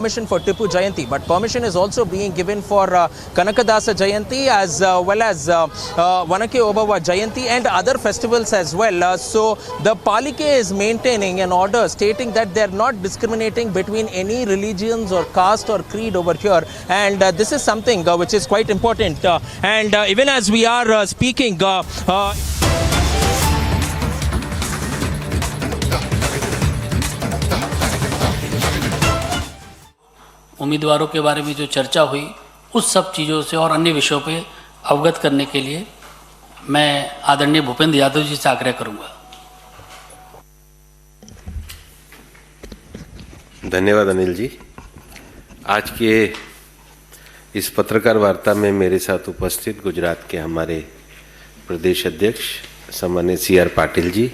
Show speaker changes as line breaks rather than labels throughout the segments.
Permission for Tipu Jayanti, but permission is also being given for Kanakadasa Jayanti as well as Vanake Obawa Jayanti and other festivals as well. So the Palike is maintaining an order stating that they are not discriminating between any religions or caste or creed over here, and this is something which is quite important. And even as we are speaking,
उम्मीदवारों के बारे में जो चर्चा हुई उस सब चीज़ों से और अन्य विषयों पे अवगत करने के लिए मैं आदरणीय भूपेंद्र यादव जी से आग्रह करूंगा।
धन्यवाद अनिल जी। आज के इस पत्रकार वार्ता में मेरे साथ उपस्थित गुजरात के हमारे प्रदेश अध्यक्ष सम्मान्य CR पाटिल जी,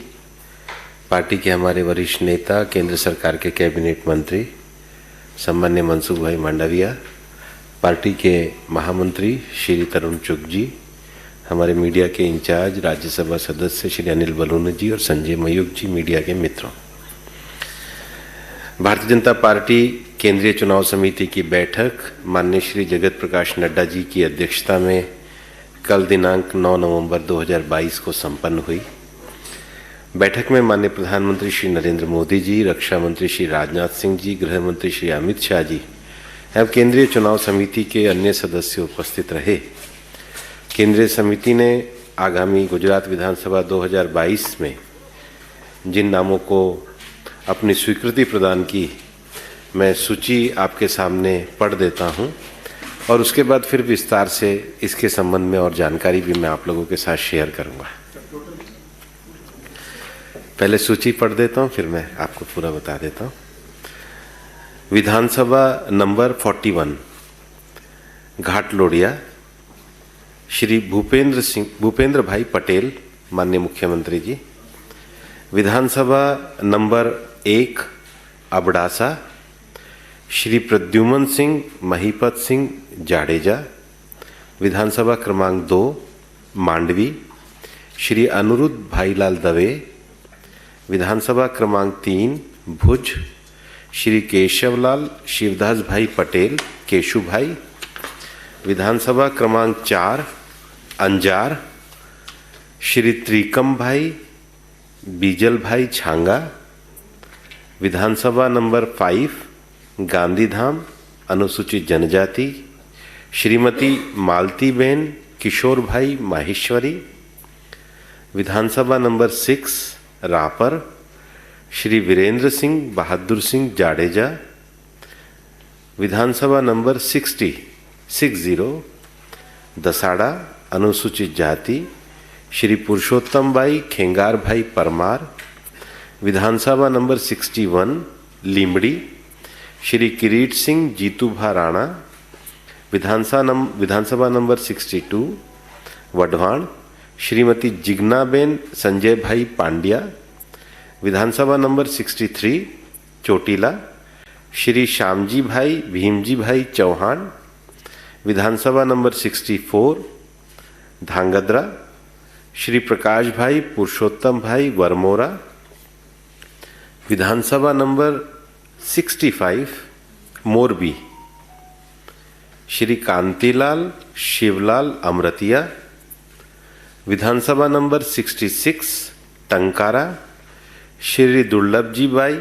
पार्टी के हमारे वरिष्ठ नेता, केंद्र सरकार के कैबिनेट मंत्री सम्मान्य मनसुख भाई मांडविया, पार्टी के महामंत्री श्री तरुण चुग जी, हमारे मीडिया के इंचार्ज राज्यसभा सदस्य श्री अनिल बलूनी जी और संजय मयूख जी, मीडिया के मित्रों। भारतीय जनता पार्टी केंद्रीय चुनाव समिति की बैठक माननीय श्री जगत प्रकाश नड्डा जी की अध्यक्षता में कल दिनांक 9 नवंबर 2022 को संपन्न हुई। बैठक में माननीय प्रधानमंत्री श्री नरेंद्र मोदी जी, रक्षा मंत्री श्री राजनाथ सिंह जी, गृह मंत्री श्री अमित शाह जी एवं केंद्रीय चुनाव समिति के अन्य सदस्य उपस्थित रहे। केंद्रीय समिति ने आगामी गुजरात विधानसभा 2022 में जिन नामों को अपनी स्वीकृति प्रदान की, मैं सूची आपके सामने पढ़ देता हूं और उसके बाद फिर विस्तार से इसके संबंध में और जानकारी भी मैं आप लोगों के साथ शेयर करूंगा। पहले सूची पढ़ देता हूं, फिर मैं आपको पूरा बता देता हूं। विधानसभा नंबर 41 घाटलोडिया, श्री भूपेंद्र भाई पटेल माननीय मुख्यमंत्री जी। विधानसभा नंबर 1 अबडासा, श्री प्रद्युमन सिंह महीपत सिंह जाडेजा। विधानसभा क्रमांक 2 मांडवी, श्री अनुरुद्ध भाईलाल दवे। विधानसभा क्रमांक 3 भुज, श्री केशवलाल शिवदास भाई पटेल केशु भाई। विधानसभा क्रमांक 4 अंजार, श्री त्रिकम भाई बीजल भाई छांगा। विधानसभा नंबर 5 गांधीधाम अनुसूचित जनजाति, श्रीमती मालतीबेन किशोर भाई माहेश्वरी। विधानसभा नंबर 6 रापर, श्री वीरेंद्र सिंह बहादुर सिंह जाडेजा। विधानसभा नंबर 60 दसाड़ा अनुसूचित जाति, श्री पुरुषोत्तम भाई खेंगार भाई परमार। विधानसभा नंबर 61 लीमड़ी, श्री किरीट सिंह जीतूभा राणा। विधानसभा नंबर 62 वढवाण, श्रीमती जिग्नाबेन संजय भाई पांड्या। विधानसभा नंबर 63 चोटीला, श्री श्यामजी भाई भीमजी भाई चौहान। विधानसभा नंबर 64 धांगध्रा, श्री प्रकाश भाई पुरुषोत्तम भाई वरमोरा। विधानसभा नंबर 65 मोरबी, श्री कांतिलाल शिवलाल अमरतिया। विधानसभा नंबर 66 टंकारा, श्री दुर्लभ जी भाई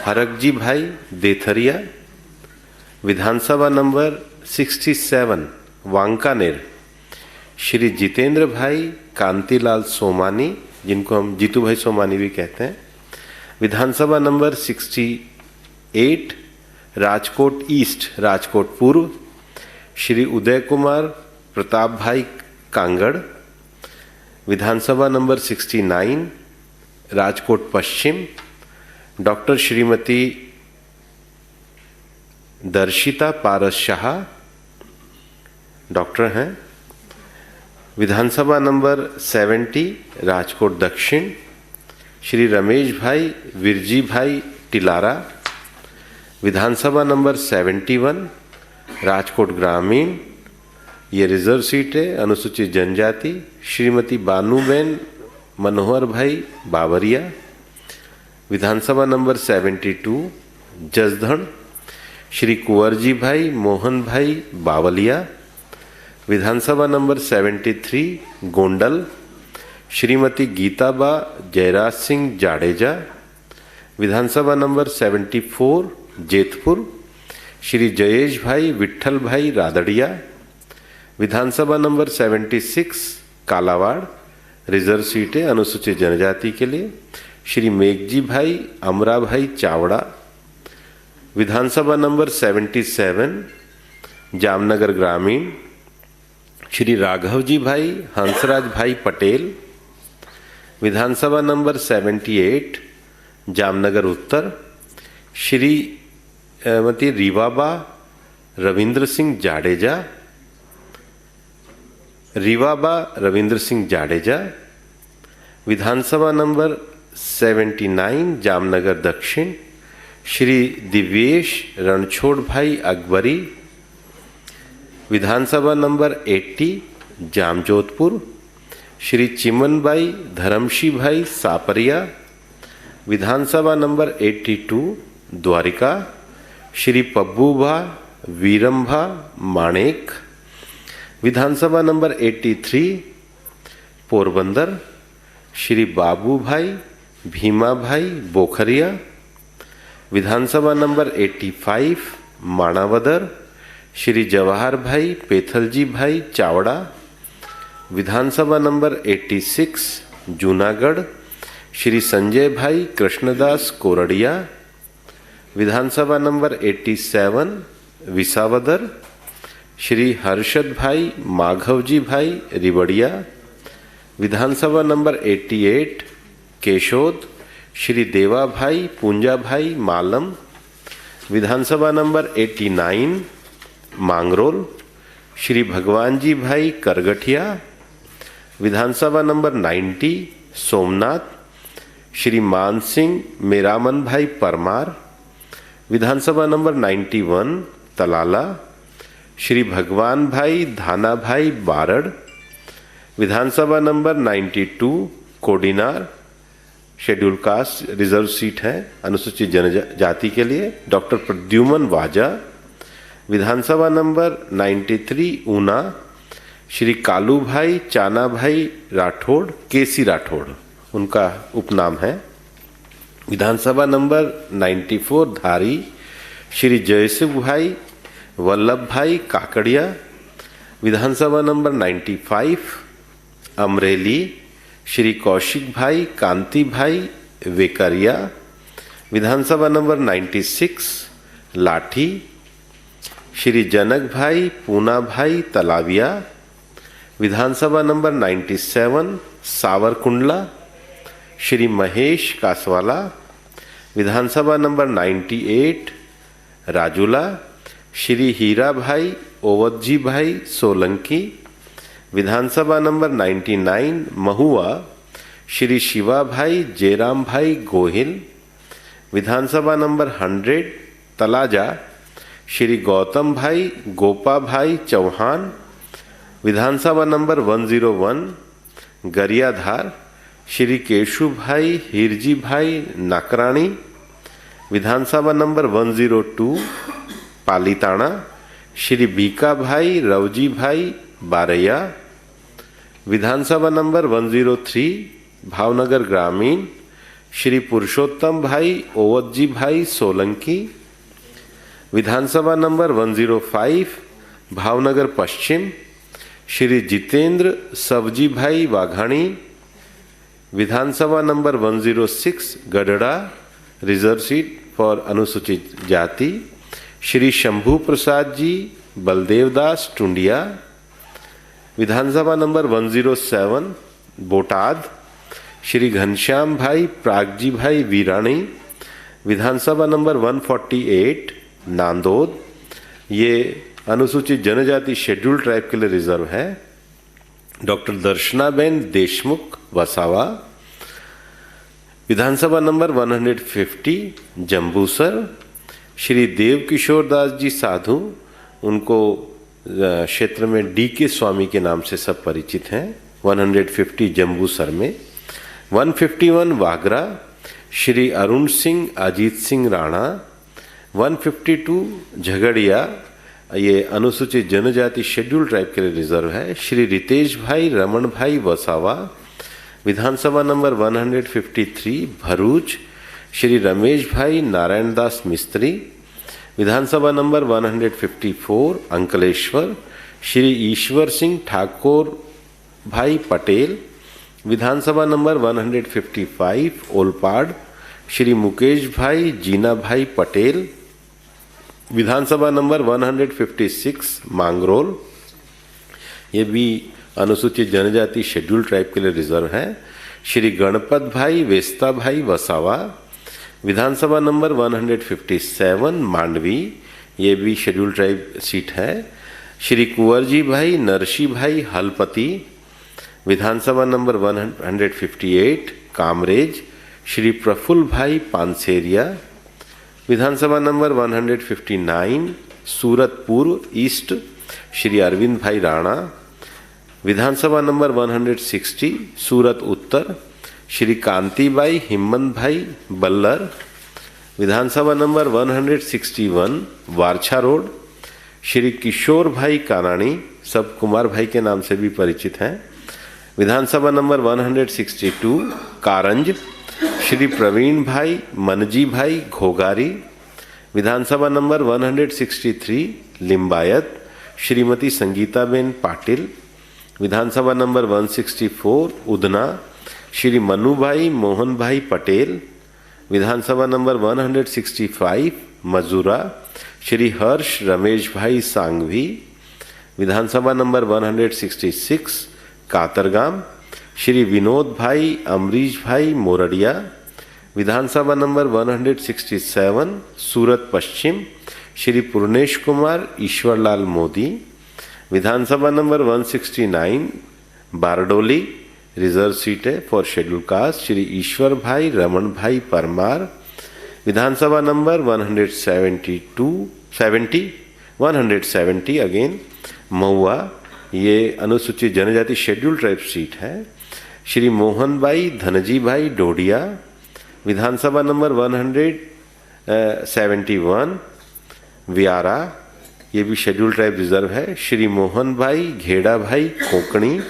हरकजी भाई देथरिया। विधानसभा नंबर 67 वांकानेर, श्री जितेंद्र भाई कांतिलाल सोमानी, जिनको हम जीतू भाई सोमानी भी कहते हैं। विधानसभा नंबर 68 राजकोट ईस्ट राजकोट पूर्व, श्री उदय कुमार प्रताप भाई कांगड़। विधानसभा नंबर 69 राजकोट पश्चिम, डॉक्टर श्रीमती दर्शिता पारस शाह डॉक्टर हैं। विधानसभा नंबर 70 राजकोट दक्षिण, श्री रमेश भाई विरजी भाई टिलारा। विधानसभा नंबर 71 राजकोट ग्रामीण, ये रिजर्व सीट है, अनुसूचित जनजाति, श्रीमती बानूबेन मनोहर भाई बावरिया। विधानसभा नंबर 72 जसदण, श्री कुंवरजी भाई मोहन भाई बावलिया। विधानसभा नंबर 73 गोंडल श्रीमती गीताबा जयराज सिंह जाडेजा। विधानसभा नंबर 74 जेतपुर श्री जयेश भाई विट्ठल भाई रादड़िया। विधानसभा नंबर 76 कालावाड़ रिजर्व सीट है अनुसूचित जनजाति के लिए, श्री मेघजी भाई अमरा भाई चावड़ा। विधानसभा नंबर 77 जामनगर ग्रामीण श्री राघव जी भाई हंसराज भाई पटेल। विधानसभा नंबर 78 जामनगर उत्तर श्रीमती रीवाबा रविंद्र सिंह जाडेजा। विधानसभा नंबर 79 जामनगर दक्षिण श्री दिव्येश रणछोड़ भाई अकबरी। विधानसभा नंबर 80 जामजोधपुर श्री चिमन भाई धर्मशी भाई सापरिया। विधानसभा नंबर 82 द्वारिका श्री पब्बूभा वीरम्भा माणेक। विधानसभा नंबर 83 पोरबंदर श्री बाबू भाई भीमा भाई बोखरिया। विधानसभा नंबर 85 माणावदर श्री जवाहर भाई पेथलजी भाई चावड़ा। विधानसभा नंबर 86 जूनागढ़ श्री संजय भाई कृष्णदास कोरड़िया। विधानसभा नंबर 87 विसावदर श्री हर्षद भाई माघवजी भाई रिवड़िया। विधानसभा नंबर 88 केशोद श्री देवा भाई पूंजा भाई मालम। विधानसभा नंबर 89 मांगरोल श्री भगवान जी भाई करगठिया। विधानसभा नंबर 90 सोमनाथ श्री मान सिंह मेरामन भाई परमार। विधानसभा नंबर 91 तलाला श्री भगवान भाई धाना भाई बारड़। विधानसभा number 92 Kodinar scheduled caste reserve seat है अनुसूचित जनजाति के लिए, डॉक्टर प्रद्युमन वाजा। विधानसभा नंबर 93 ऊना श्री कालू भाई चाना भाई राठौड़, केसी राठौड़ उनका उपनाम है। विधानसभा नंबर 94 धारी श्री जयसिंह भाई वल्लभ भाई काकड़िया। विधानसभा नंबर 95 अमरेली श्री कौशिक भाई कांति भाई वेकरिया। विधानसभा नंबर 96 लाठी श्री जनक भाई पूना भाई तलाविया। विधानसभा नंबर 97 सावरकुंडला श्री महेश कासवाला। विधानसभा नंबर 98 राजूला श्री हीरा भाई ओवतजी भाई सोलंकी। विधानसभा नंबर 99 महुआ श्री शिवा भाई जयराम भाई गोहिल। विधानसभा नंबर 100 तलाजा श्री गौतम भाई गोपा भाई चौहान। विधानसभा नंबर 101 गरियाधार श्री केशु भाई हिरजी भाई नाकराणी। विधानसभा नंबर 102 पालीताना श्री बीका भाई रवजी भाई बारैया। विधानसभा नंबर 103 भावनगर ग्रामीण श्री पुरुषोत्तम भाई ओवतजी भाई सोलंकी। विधानसभा नंबर 105 भावनगर पश्चिम श्री जितेंद्र सवजी भाई वाघाणी। विधानसभा नंबर 106 गढ़ड़ा रिजर्व सीट फॉर अनुसूचित जाति श्री शंभू प्रसाद जी बलदेवदास टुंडिया। विधानसभा नंबर 107 बोटाद श्री घनश्याम भाई प्रागजी भाई वीराणी। विधानसभा नंबर 148 नांदोद, ये अनुसूचित जनजाति शेड्यूल ट्राइब के लिए रिजर्व है, डॉक्टर दर्शनाबेन देशमुख वसावा। विधानसभा नंबर 150 जम्बूसर श्री देव किशोर दास जी साधु, उनको क्षेत्र में डी के स्वामी के नाम से सब परिचित हैं, 150 जम्बूसर में। 151 वागरा श्री अरुण सिंह अजीत सिंह राणा। 152 झगड़िया, ये अनुसूचित जनजाति शेड्यूल ट्राइब के लिए रिजर्व है, श्री रितेश भाई रमन भाई वसावा। विधानसभा नंबर 153 भरूच, श्री रमेश भाई नारायण दास मिस्त्री। विधानसभा नंबर 154 अंकलेश्वर, श्री ईश्वर सिंह ठाकुर भाई पटेल। विधानसभा नंबर 155 ओलपाड़, श्री मुकेश भाई जीना भाई पटेल। विधानसभा नंबर 156 मांगरोल, ये भी अनुसूचित जनजाति शेड्यूल ट्राइब के लिए रिजर्व है, श्री गणपत भाई वेस्ता भाई वसावा। विधानसभा नंबर 157 मांडवी, ये भी शेड्यूल ट्राइब सीट है, श्री कुंवरजी भाई नरसी भाई हलपति। विधानसभा नंबर 158 कामरेज, श्री प्रफुल्ल भाई पानसेरिया। विधानसभा नंबर 159 सूरत पूर्व ईस्ट, श्री अरविंद भाई राणा। विधानसभा नंबर 160 सूरत उत्तर, श्री कांतिबाई हिम्मत भाई बल्लर। विधानसभा नंबर 161 वारछा रोड, श्री किशोर भाई कानाणी, सब कुमार भाई के नाम से भी परिचित हैं। विधानसभा नंबर 162 कारंज, श्री प्रवीण भाई मनजी भाई घोगारी। विधानसभा नंबर 163 लिंबायत, श्रीमती संगीताबेन पाटिल। विधानसभा नंबर 164 उधना, श्री मनु भाई मोहन भाई पटेल। विधानसभा नंबर 165 मजूरा, श्री हर्ष रमेश भाई सांघवी। विधानसभा नंबर 166 कातरगाम, श्री विनोद भाई अमरीश भाई मोरडिया। विधानसभा नंबर 167 सूरत पश्चिम, श्री पूर्णेश कुमार ईश्वरलाल मोदी। विधानसभा नंबर 169 बारडोली, रिजर्व सीट है फॉर शेड्यूल कास्ट, श्री ईश्वर भाई रमन भाई परमार। विधानसभा नंबर 170 अगेन महुआ, ये अनुसूचित जनजाति शेड्यूल ट्राइब सीट है, श्री मोहन भाई धनजी भाई डोडिया। विधानसभा नंबर 171 व्यारा, ये भी शेड्यूल ट्राइब रिजर्व है, श्री मोहन भाई घेड़ा भाई कोकणी।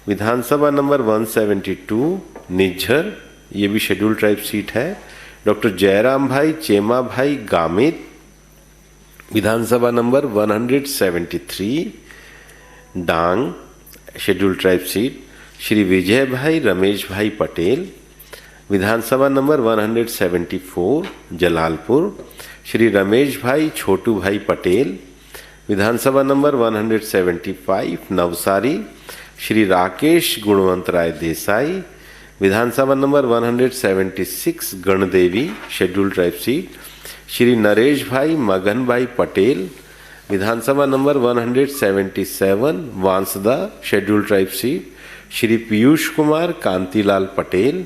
विधानसभा नंबर 172 निज्जर, ये भी शेड्यूल ट्राइब सीट है, डॉक्टर जयराम भाई चेमा भाई गामित। विधानसभा number 173 Dang, scheduled tribe seat, Shri Vijay bhai Ramesh bhai Patel. विधानसभा नंबर 174 जलालपुर, श्री रमेश भाई छोटू भाई पटेल। विधानसभा नंबर 175 नवसारी, श्री राकेश गुणवंत राय देसाई। विधानसभा number 176 Gandevi, scheduled tribe seat, Shri Naresh bhai Magan bhai Patel. विधानसभा number 177 Vansda, scheduled tribe seat, Shri Piyush Kumar Kantilal Patel.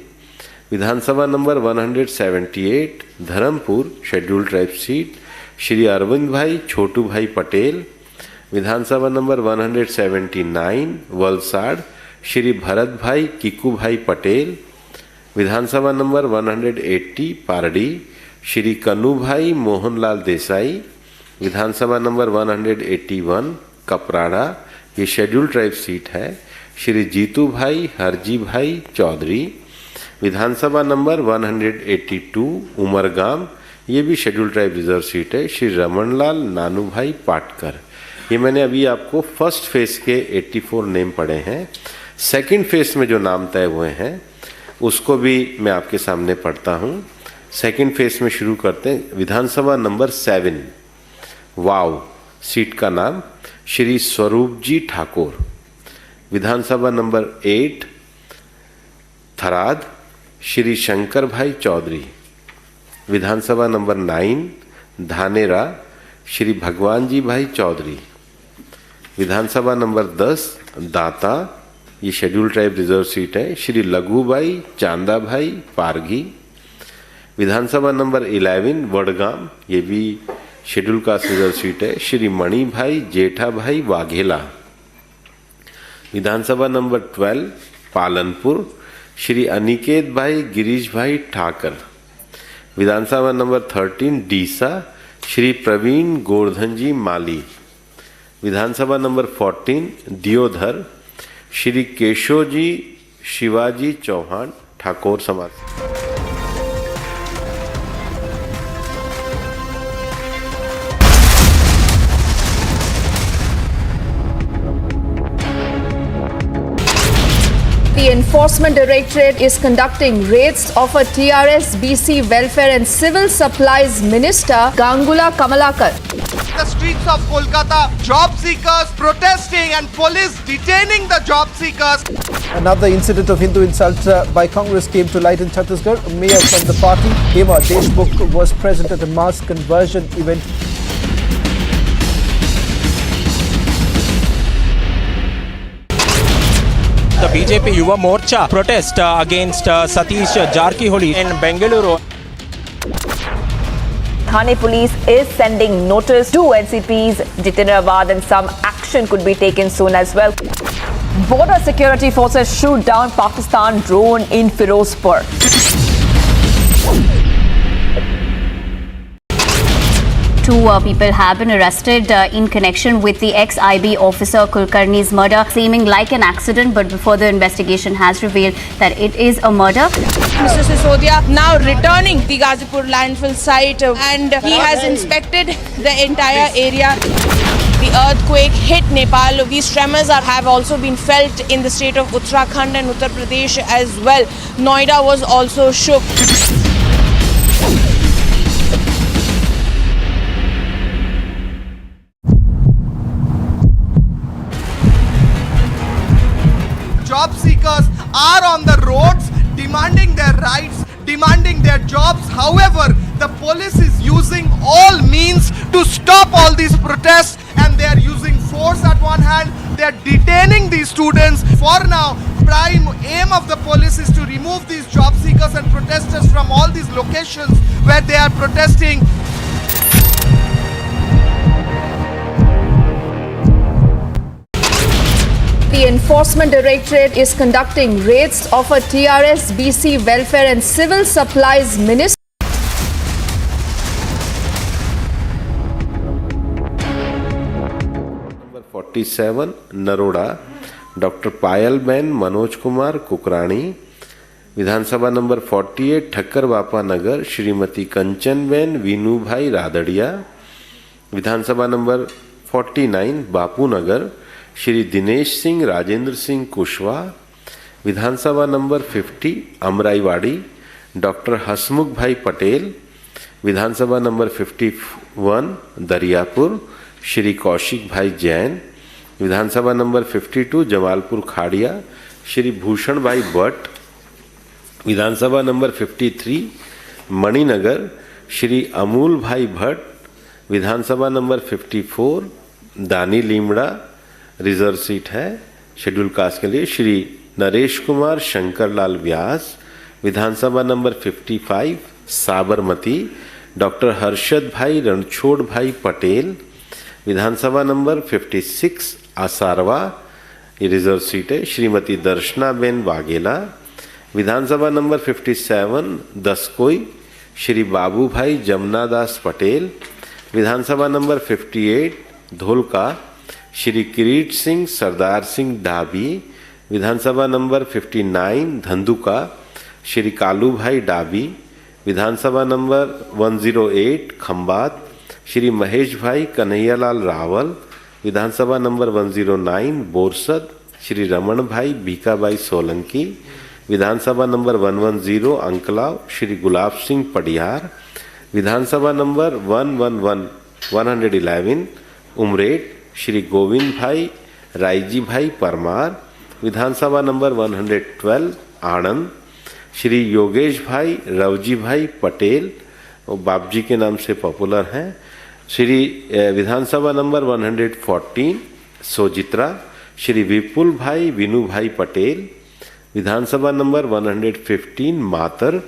विधानसभा number 178 Dharampur, scheduled tribe seat, Shri Arvind bhai Chhotu bhai Patel. विधानसभा नंबर 179 वलसाड़, श्री भरत भाई किकू भाई पटेल। विधानसभा नंबर 180 पारडी, श्री कन्नू भाई मोहनलाल देसाई। विधानसभा नंबर 181 कपराड़ा, ये शेड्यूल ट्राइब सीट है, श्री जीतू भाई हरजी भाई चौधरी। विधानसभा नंबर 182 उमरगाम, ये भी शेड्यूल ट्राइब रिजर्व सीट है, श्री रमनलाल नानू भाई पाटकर। ये मैंने अभी आपको फर्स्ट फेज के 84 नेम पढ़े हैं। सेकंड फेज में जो नाम तय हुए हैं उसको भी मैं आपके सामने पढ़ता हूँ। सेकंड फेज में शुरू करते हैं। विधानसभा नंबर 7 वाव सीट का नाम श्री स्वरूप जी ठाकुर। विधानसभा नंबर 8 थराद, श्री शंकर भाई चौधरी। विधानसभा नंबर 9 धानेरा, श्री भगवान जी भाई चौधरी। विधानसभा नंबर 10 दाता, ये शेड्यूल ट्राइब रिजर्व सीट है, श्री लघु भाई चांदा भाई पारगी। विधानसभा नंबर 11 वडगाम, ये भी शेड्यूल कास्ट रिजर्व सीट है, श्री मणि भाई जेठा भाई वाघेला। विधानसभा नंबर 12 पालनपुर, श्री अनिकेत भाई गिरीश भाई ठाकर। विधानसभा नंबर 13 डीसा, श्री प्रवीण गोवर्धन जी माली। विधानसभा नंबर 14 दियोधर श्री केशव जी शिवाजी चौहान ठाकुर समाज।
The Enforcement Directorate is conducting raids of a TRS BC Welfare and Civil Supplies Minister Gangula Kamalakar.
The streets of Kolkata, job seekers protesting and police detaining the job seekers.
Another incident of Hindu insult by Congress came to light in Chhattisgarh. A mayor from the party, Hema Deshmukh, was present at a mass conversion event.
The BJP Yuva Morcha protest against Satish Jarkiholi in Bengaluru.
Thane police is sending notice to NCPs Jitendrabad and some action could be taken soon as well. Border security forces shoot down Pakistan drone in Firozpur.
Two people have been arrested in connection with the ex-IB officer Kulkarni's murder, seeming like an accident, but before the investigation has revealed that it is a murder.
Mr. Sisodia now returning the Ghazipur landfill site and he has inspected the entire area. The earthquake hit Nepal. These tremors have also been felt in the state of Uttarakhand and Uttar Pradesh as well. Noida was also shook.
Job seekers are on the roads demanding their rights, demanding their jobs. However, the police is using all means to stop all these protests, and they are using force at one hand. They are detaining these students. For now, prime aim of the police is to remove these job seekers and protesters from all these locations where they are protesting.
The Enforcement Directorate is conducting raids of a TRS BC Welfare and Civil Supplies Minister.
Number 47 Naroda doctor Payal ben Manoj Kumar Kukrani. विधानसभा number 48 Thakkar Bapa Nagar Shrimati Kanchan ben Vinu bhai Radadiya. विधानसभा number 49 Bapu Nagar Shri Dinesh Singh Rajendra Singh Kushwaha. विधानसभा number 50 Amraiwadi doctor Hasmukh bhai Patel. विधानसभा number 51 Dariyapur Shri Kaushik bhai Jain. विधानसभा number 52 Jamalpur Khadia Shri Bhushan bhai Bhatt. विधानसभा number 53 Maninagar Shri Amul bhai Bhatt. विधानसभा number 54 दानी लीमड़ा reserve seat है schedule caste के लिए श्री नरेश कुमार शंकरलाल व्यास। विधानसभा नंबर 55 साबरमती डॉक्टर हर्षद भाई रणछोड़ भाई पटेल। विधानसभा नंबर 56 आसारवा ये रिजर्व सीट है श्रीमती दर्शना बेन वाघेला। विधानसभा नंबर 57 दसकोई श्री बाबू भाई जमुनादास पटेल। विधानसभा नंबर 58 धोलका श्री किरीट सिंह सरदार सिंह डाबी। विधानसभा नंबर 59 धंधुका श्री कालू भाई डाबी। विधानसभा नंबर 108 खंबात श्री महेश भाई कन्हैयालाल रावल। विधानसभा नंबर 109 बोरसद श्री रमन भाई भीकाबाई सोलंकी। विधानसभा नंबर 110 अंकलाव श्री गुलाब सिंह पडियार। विधानसभा नंबर 111 उमरेट श्री गोविंद भाई रायजी भाई परमार। विधानसभा नंबर 112 आनंद श्री योगेश भाई रवजी भाई पटेल वो बापजी के नाम से पॉपुलर हैं। श्री विधानसभा नंबर 114 सोजित्रा श्री विपुल भाई विनू भाई पटेल। विधानसभा नंबर 115 मातर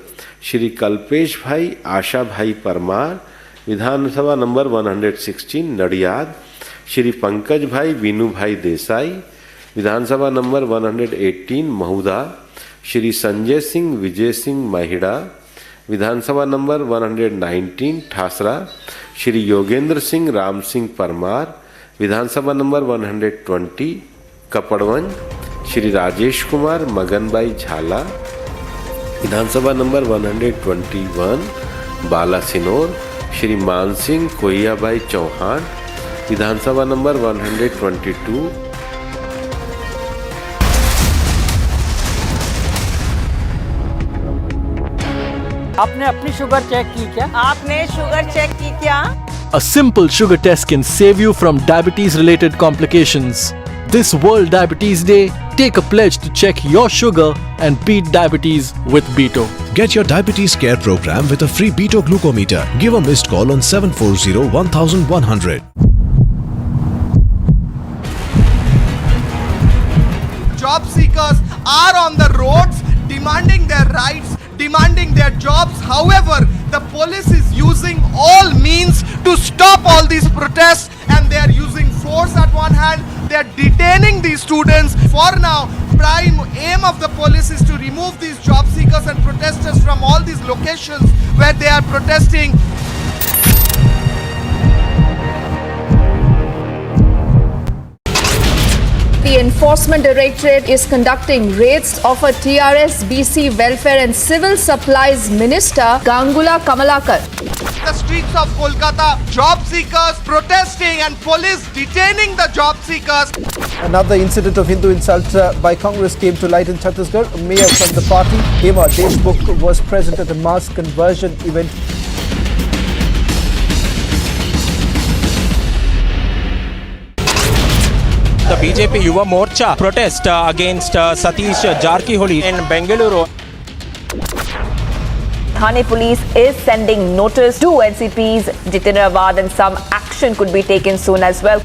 श्री कल्पेश भाई आशा भाई परमार। विधानसभा नंबर 116 नडियाद श्री पंकज भाई विनू भाई देसाई। विधानसभा नंबर 118 महुदा श्री संजय सिंह विजय सिंह महिड़ा। विधानसभा नंबर 119 ठासरा श्री योगेंद्र सिंह राम सिंह परमार, विधानसभा नंबर 120 कपड़वंज श्री राजेश कुमार मगनबाई झाला, विधानसभा नंबर 121 बालासिनोर श्री मानसिंह कोहियाबाई चौहान, विधानसभा नंबर 122
आपने अपनी शुगर चेक की क्या?
आपने शुगर चेक की क्या?
A simple sugar test can save you from diabetes-related complications. This World Diabetes Day, take a pledge to check your sugar and beat diabetes with Beto.
Get your diabetes care program with a free Beto glucometer. Give a missed call on 740-1100.
Job seekers are on the roads demanding their rights, demanding their jobs. However, the police is using all means to stop all these protests, and they are using force at one hand. They are detaining these students. For now, prime aim of the police is to remove these job seekers and protesters from all these locations where they are protesting.
The Enforcement Directorate is conducting raids of a TRS BC Welfare and Civil Supplies Minister, Gangula Kamalakar.
The streets of Kolkata, job seekers protesting and police detaining the job seekers.
Another incident of Hindu insult by Congress came to light in Chhattisgarh. A mayor from the party, Idgah, was present at a mass conversion event.
The BJP Yuva Morcha protest against Satish Jarkiholi in Bengaluru.
Thane police is sending notice to NCPs Jitindravad, and some action could be taken soon as well.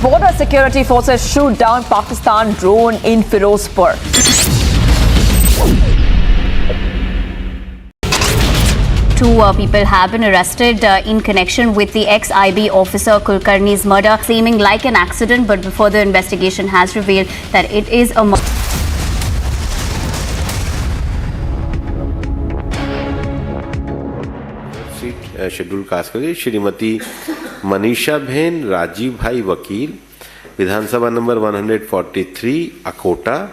Border security forces shoot down Pakistan drone in Firozpur.
Two people have been arrested in connection with the ex-IB officer Kulkarni's murder, seeming like an accident, but before the investigation has revealed that it is a
schedule caste करिए श्रीमती मनीषा बहन राजीव भाई वकील, विधानसभा number 143 Akota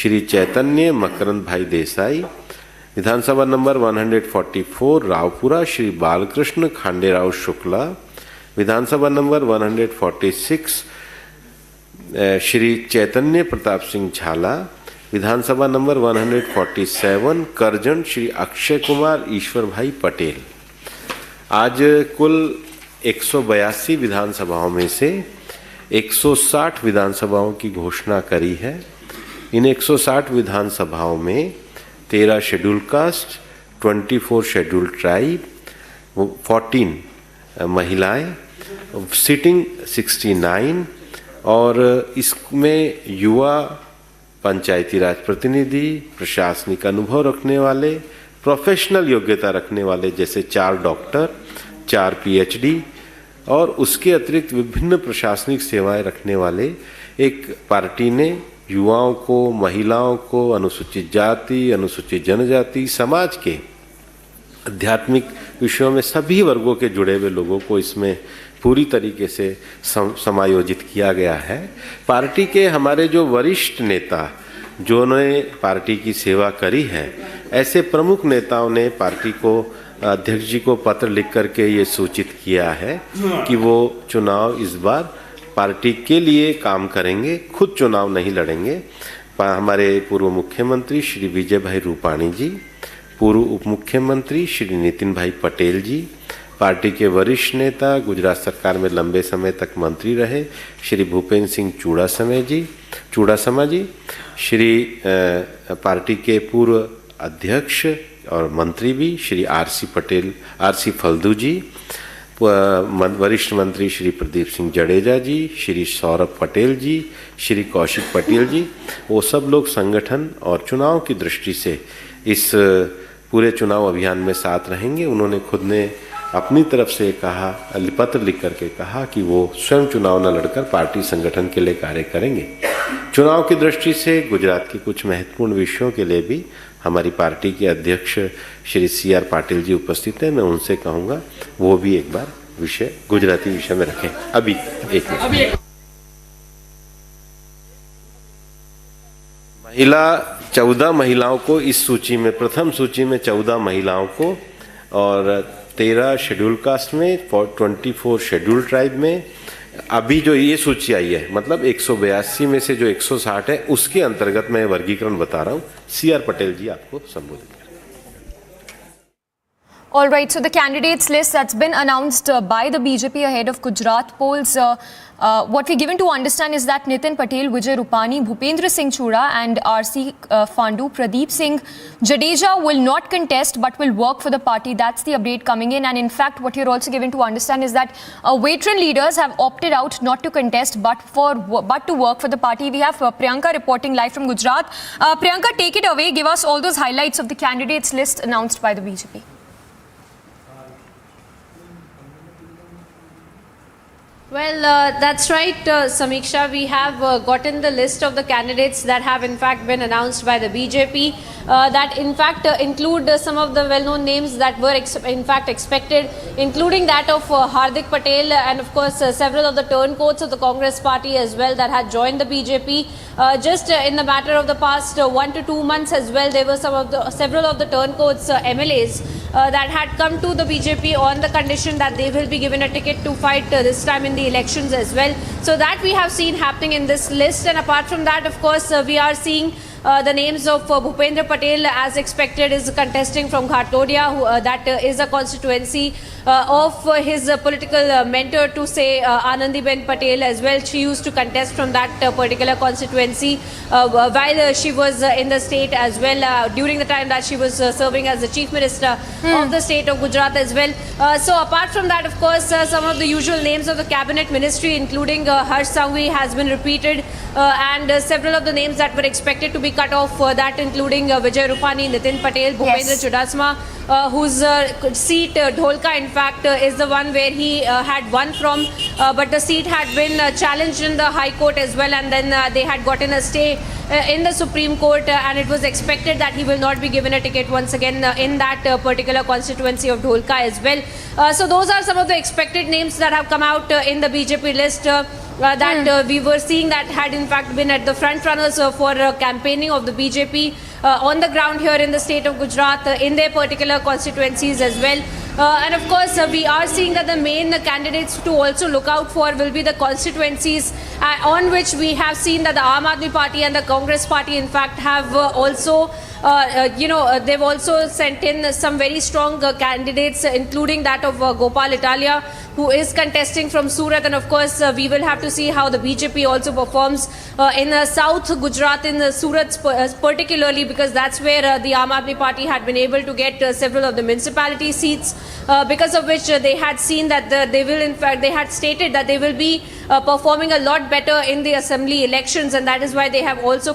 Shri Chaitanya मकरंद भाई देसाई, विधानसभा number 144 Raopura Shri Balkrishna Khanderao Shukla, विधानसभा number 146 Shri Chaitanya Pratap Singh झाला, विधानसभा number 147 Karjan Shri Akshay Kumar ईश्वर भाई पटेल। आज कुल 182 विधानसभाओं में से 160 विधानसभाओं की घोषणा करी है। इन 160 विधानसभाओं में 13 शेड्यूल कास्ट, 24 शेड्यूल ट्राइब, 14 महिलाएं, सिटिंग 69 और इसमें युवा, पंचायती राज प्रतिनिधि, प्रशासनिक अनुभव रखने वाले, प्रोफेशनल योग्यता रखने वाले जैसे 4 डॉक्टर, 4 PhD और उसके अतिरिक्त विभिन्न प्रशासनिक सेवाएं रखने वाले एक पार्टी ने युवाओं को, महिलाओं को, अनुसूचित जाति, अनुसूचित जनजाति, समाज के आध्यात्मिक विषयों में सभी वर्गों के जुड़े हुए लोगों को इसमें पूरी तरीके से समायोजित किया गया है। पार्टी के हमारे जो वरिष्ठ नेता जिन्होंने पार्टी की सेवा करी है, ऐसे प्रमुख नेताओं ने पार्टी को, अध्यक्ष जी को पत्र लिख करके ये सूचित किया है कि वो चुनाव इस बार पार्टी के लिए काम करेंगे, खुद चुनाव नहीं लड़ेंगे। हमारे पूर्व मुख्यमंत्री श्री विजय भाई रूपाणी जी, पूर्व उप मुख्यमंत्री श्री नितिन भाई पटेल जी, पार्टी के वरिष्ठ नेता, गुजरात सरकार में लंबे समय तक मंत्री रहे श्री भूपेंद्र सिंह चूड़ासमा जी, श्री पार्टी के पूर्व अध्यक्ष और मंत्री भी श्री आरसी फल्दू जी, वरिष्ठ मंत्री श्री प्रदीप सिंह जडेजा जी, श्री सौरभ पटेल जी, श्री कौशिक पटेल जी, वो सब लोग संगठन और चुनाव की दृष्टि से इस पूरे चुनाव अभियान में साथ रहेंगे। उन्होंने खुद ने अपनी तरफ से कहा, पत्र लिख करके कहा कि वो स्वयं चुनाव न लड़कर पार्टी संगठन के लिए कार्य करेंगे। चुनाव की दृष्टि से गुजरात के कुछ महत्वपूर्ण विषयों के लिए भी हमारी पार्टी के अध्यक्ष श्री CR पाटिल जी उपस्थित हैं, मैं उनसे कहूँगा वो भी एक बार विषय गुजराती विषय में रखें। अभी एक मिनट। महिला 14 महिलाओं को इस सूची में, प्रथम सूची में 14 महिलाओं को और 13 शेड्यूल कास्ट में, 24 शेड्यूल ट्राइब में, अभी जो ये सूची आई है मतलब 182 में से जो 160 है उसके अंतर्गत मैं वर्गीकरण बता रहा हूँ। CR पटेल जी आपको संबोधित करें।
All right, so the candidates list that's been announced by the BJP ahead of Gujarat polls, what we're given to understand is that Nitin Patel, Vijay Rupani, Bhupendra Singh Chura and RC Fandu, Pradeep Singh Jadeja will not contest but will work for the party. That's the update coming in. And in fact, what you're also given to understand is that veteran leaders have opted out not to contest but to work for the party. We have Priyanka reporting live from Gujarat. Priyanka, take it away. Give us all those highlights of the candidates list announced by the BJP.
Well, that's right, Samiksha. We have gotten the list of the candidates that have in fact been announced by the BJP that in fact include some of the well-known names that were in fact expected, including that of Hardik Patel and of course several of the turncoats of the Congress party as well that had joined the BJP. Just in the matter of the past 1 to 2 months as well, there were several of the turncoats MLAs that had come to the BJP on the condition that they will be given a ticket to fight this time in the elections as well. So that we have seen happening in this list, and apart from that, of course, we are seeing the names of Bhupendra Patel as expected is contesting from Ghatlodia, that is a constituency of his political mentor to say Anandiben Patel as well. She used to contest from that particular constituency while she was in the state as well during the time that she was serving as the Chief Minister of the state of Gujarat as well. So apart from that, of course, some of the usual names of the cabinet ministry including Harsh Sanghvi has been repeated and several of the names that were expected to be cut off that including Vijay Rupani, Nitin Patel, Bhupendra Chudasama, whose seat Dholka in fact is the one where he had won from, but the seat had been challenged in the High Court as well, and then they had gotten a stay in the Supreme Court and it was expected that he will not be given a ticket once again in that particular constituency of Dholka as well. So those are some of the expected names that have come out in the BJP list that we were seeing that had in fact been at the front runners for campaigning of the BJP on the ground here in the state of Gujarat in their particular constituencies as well. And of course, we are seeing that the main candidates to also look out for will be the constituencies on which we have seen that the Aam Aadmi Party and the Congress Party in fact have also they've also sent in some very strong candidates, including that of Gopal Italia, who is contesting from Surat. And of course, we will have to see how the BJP also performs in South Gujarat, in Surat particularly, because that's where the Aam Aadmi Party had been able to get several of the municipality seats, because of which they had seen that they will, in fact, they had stated that they will be performing a lot better in the assembly elections, and that is why they have also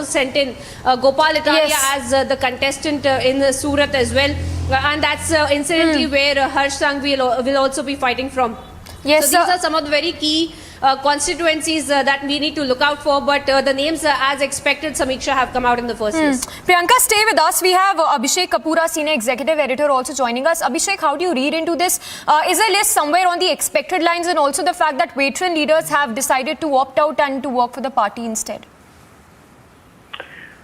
sent in Gopal Italia as the contestant in Surat as well, and that's incidentally where Harsh Sanghvi will also be fighting from. Yes, so these are some of the very key constituencies that we need to look out for, but the names as expected, Samiksha, have come out in the first list.
Priyanka, stay with us. We have Abhishek Kapura, Senior Executive Editor, also joining us. Abhishek, how do you read into this? Is the list somewhere on the expected lines, and also the fact that veteran leaders have decided to opt out and to work for the party instead?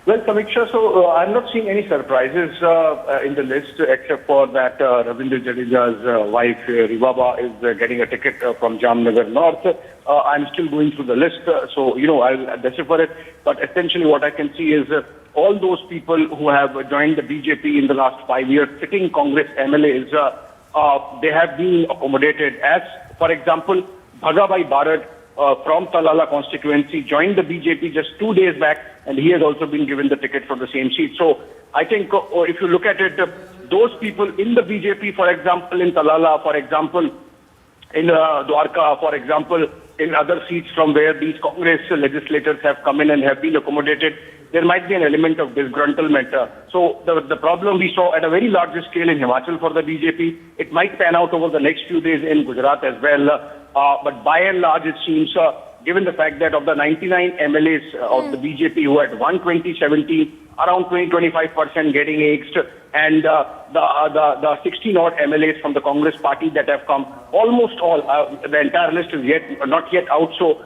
Well, Samiksha, so I'm not seeing any surprises in the list except for that Ravindra Jadeja's wife, Ribaba, is getting a ticket from Jamnagar North. I'm still going through the list, so, I'll decipher it. But essentially what I can see is all those people who have joined the BJP in the last 5 years, sitting Congress MLAs, they have been accommodated. As, for example, Bhagabai Bharat from Talala constituency joined the BJP just 2 days back, and he has also been given the ticket for the same seat. So I think if you look at it, those people in the BJP, for example, in Talala, for example, in Dwarka, for example, in other seats from where these Congress legislators have come in and have been accommodated, there might be an element of disgruntlement. So the problem we saw at a very larger scale in Himachal for the BJP, it might pan out over the next few days in Gujarat as well. But by and large, it seems given the fact that of the 99 MLAs of the BJP who had won 2017, around 20-25% getting axed, and the 16 odd MLAs from the Congress party that have come, almost all, the entire list is not yet out. So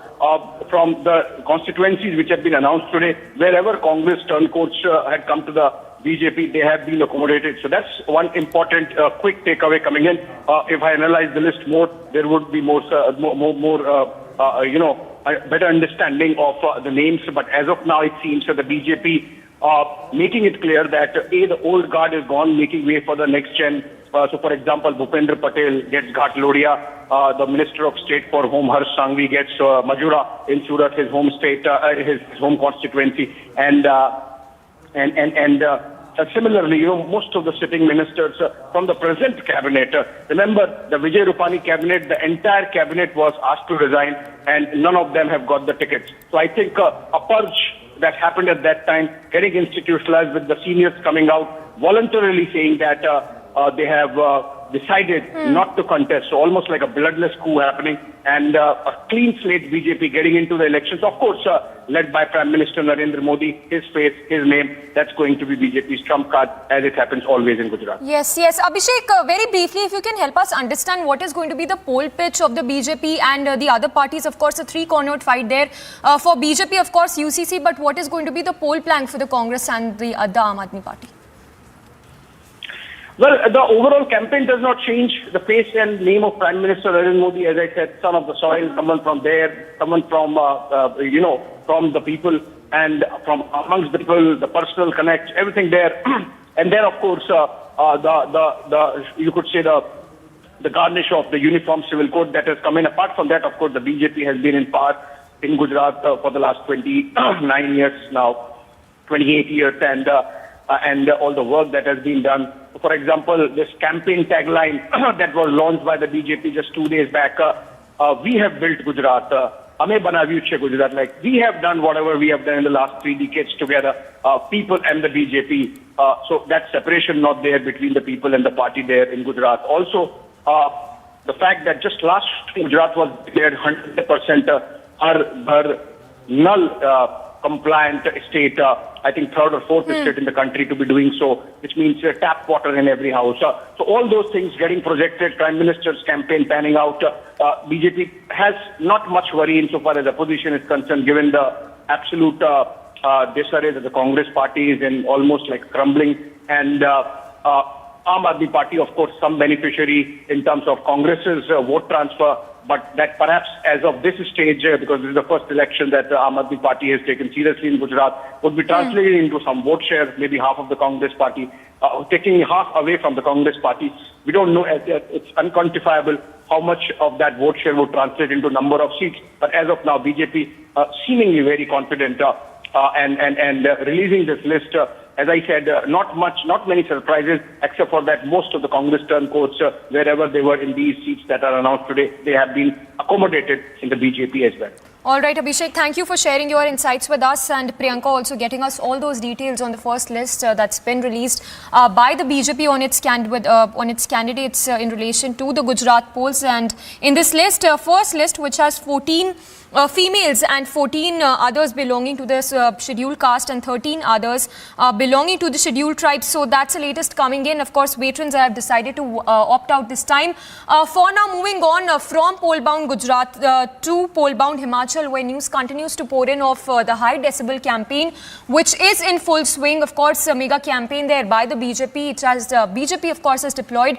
from the constituencies which have been announced today, wherever Congress turncoats had come to the BJP, they have been accommodated. So that's one important quick takeaway coming in. If I analyze the list more, there would be more a better understanding of the names. But as of now, it seems that the BJP making it clear that the old guard is gone, making way for the next gen. So, for example, Bhupendra Patel gets Ghat Lodia, the Minister of State for Home Harsh Sanghvi gets Majura in Surat, his home state, his home constituency, and similarly, most of the sitting ministers from the present cabinet, remember the Vijay Rupani cabinet, the entire cabinet was asked to resign, and none of them have got the tickets. So I think a purge that happened at that time, getting institutionalized with the seniors coming out, voluntarily saying that they have decided not to contest. So almost like a bloodless coup happening, and a clean slate BJP getting into the elections. Of course, led by Prime Minister Narendra Modi, his face, his name, that's going to be BJP's trump card, as it happens always in Gujarat.
Yes. Abhishek, very briefly, if you can help us understand what is going to be the poll pitch of the BJP and the other parties. Of course, a three-cornered fight there. For BJP, of course, UCC, but what is going to be the poll plan for the Congress and the Aam Aadmi Party?
Well, the overall campaign does not change. The face and name of Prime Minister Narendra Modi, as I said, son of the soil, someone from there, someone from, from the people, and from amongst the people, the personal connect, everything there. And then, of course, you could say the garnish of the Uniform Civil Code that has come in. Apart from that, of course, the BJP has been in power in Gujarat for the last 29 years now, 28 years, and all the work that has been done. For example, this campaign tagline that was launched by the BJP just 2 days back, we have built Gujarat, hame banavyu che Gujarat, like we have done whatever we have done in the last 3 decades together, people and the BJP. So that separation not there between the people and the party there in Gujarat. Also, the fact that just last Gujarat was declared 100% null compliant state, I think third or fourth state in the country to be doing so, which means tap water in every house. So all those things getting projected, Prime Minister's campaign panning out, BJP has not much worry insofar as opposition is concerned, given the absolute disarray that the Congress party is in, almost like crumbling, and Aam Aadmi Party, of course, some beneficiary in terms of Congress's vote transfer, but that perhaps as of this stage, because this is the first election that the Aam Aadmi Party has taken seriously in Gujarat, would be translated into some vote share, maybe half of the Congress Party, taking half away from the Congress Party. We don't know, it's unquantifiable how much of that vote share would translate into number of seats, but as of now, BJP seemingly very confident and releasing this list. As I said, not many surprises, except for that most of the Congress turncoats, wherever they were in these seats that are announced today, they have been accommodated in the BJP as well.
All right, Abhishek, thank you for sharing your insights with us, and Priyanka also getting us all those details on the first list that's been released by the BJP on its candidates in relation to the Gujarat polls. And in this list, first list, which has 14 females and 14 others belonging to this scheduled caste and 13 others belonging to the scheduled tribes. So that's the latest coming in. Of course, veterans have decided to opt out this time. For now, moving on from poll-bound Gujarat to poll-bound Himachal, where news continues to pour in of the high decibel campaign, which is in full swing. Of course, a mega campaign there by the BJP. It has BJP, of course, has deployed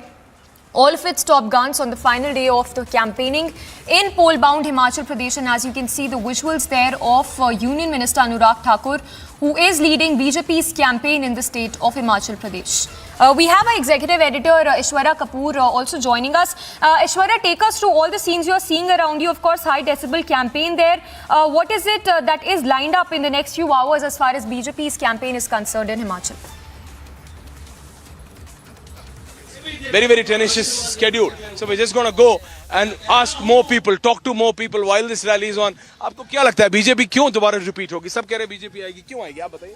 all of its top guns on the final day of the campaigning in poll-bound Himachal Pradesh. And as you can see, the visuals there of Union Minister Anurag Thakur, who is leading BJP's campaign in the state of Himachal Pradesh. We have our executive editor, Ishwara Kapoor, also joining us. Ishwara, take us through all the scenes you're seeing around you. Of course, high decibel campaign there. What is it that is lined up in the next few hours as far as BJP's campaign is concerned in Himachal?
Very, very tenacious schedule. So we're just going to go and ask more people, talk to more people while this rally is on. आपको क्या लगता है BJP क्यों दोबारा repeat होगी? सब कह रहे हैं बीजेपी आएगी, क्यों आएगी? आप बताइए.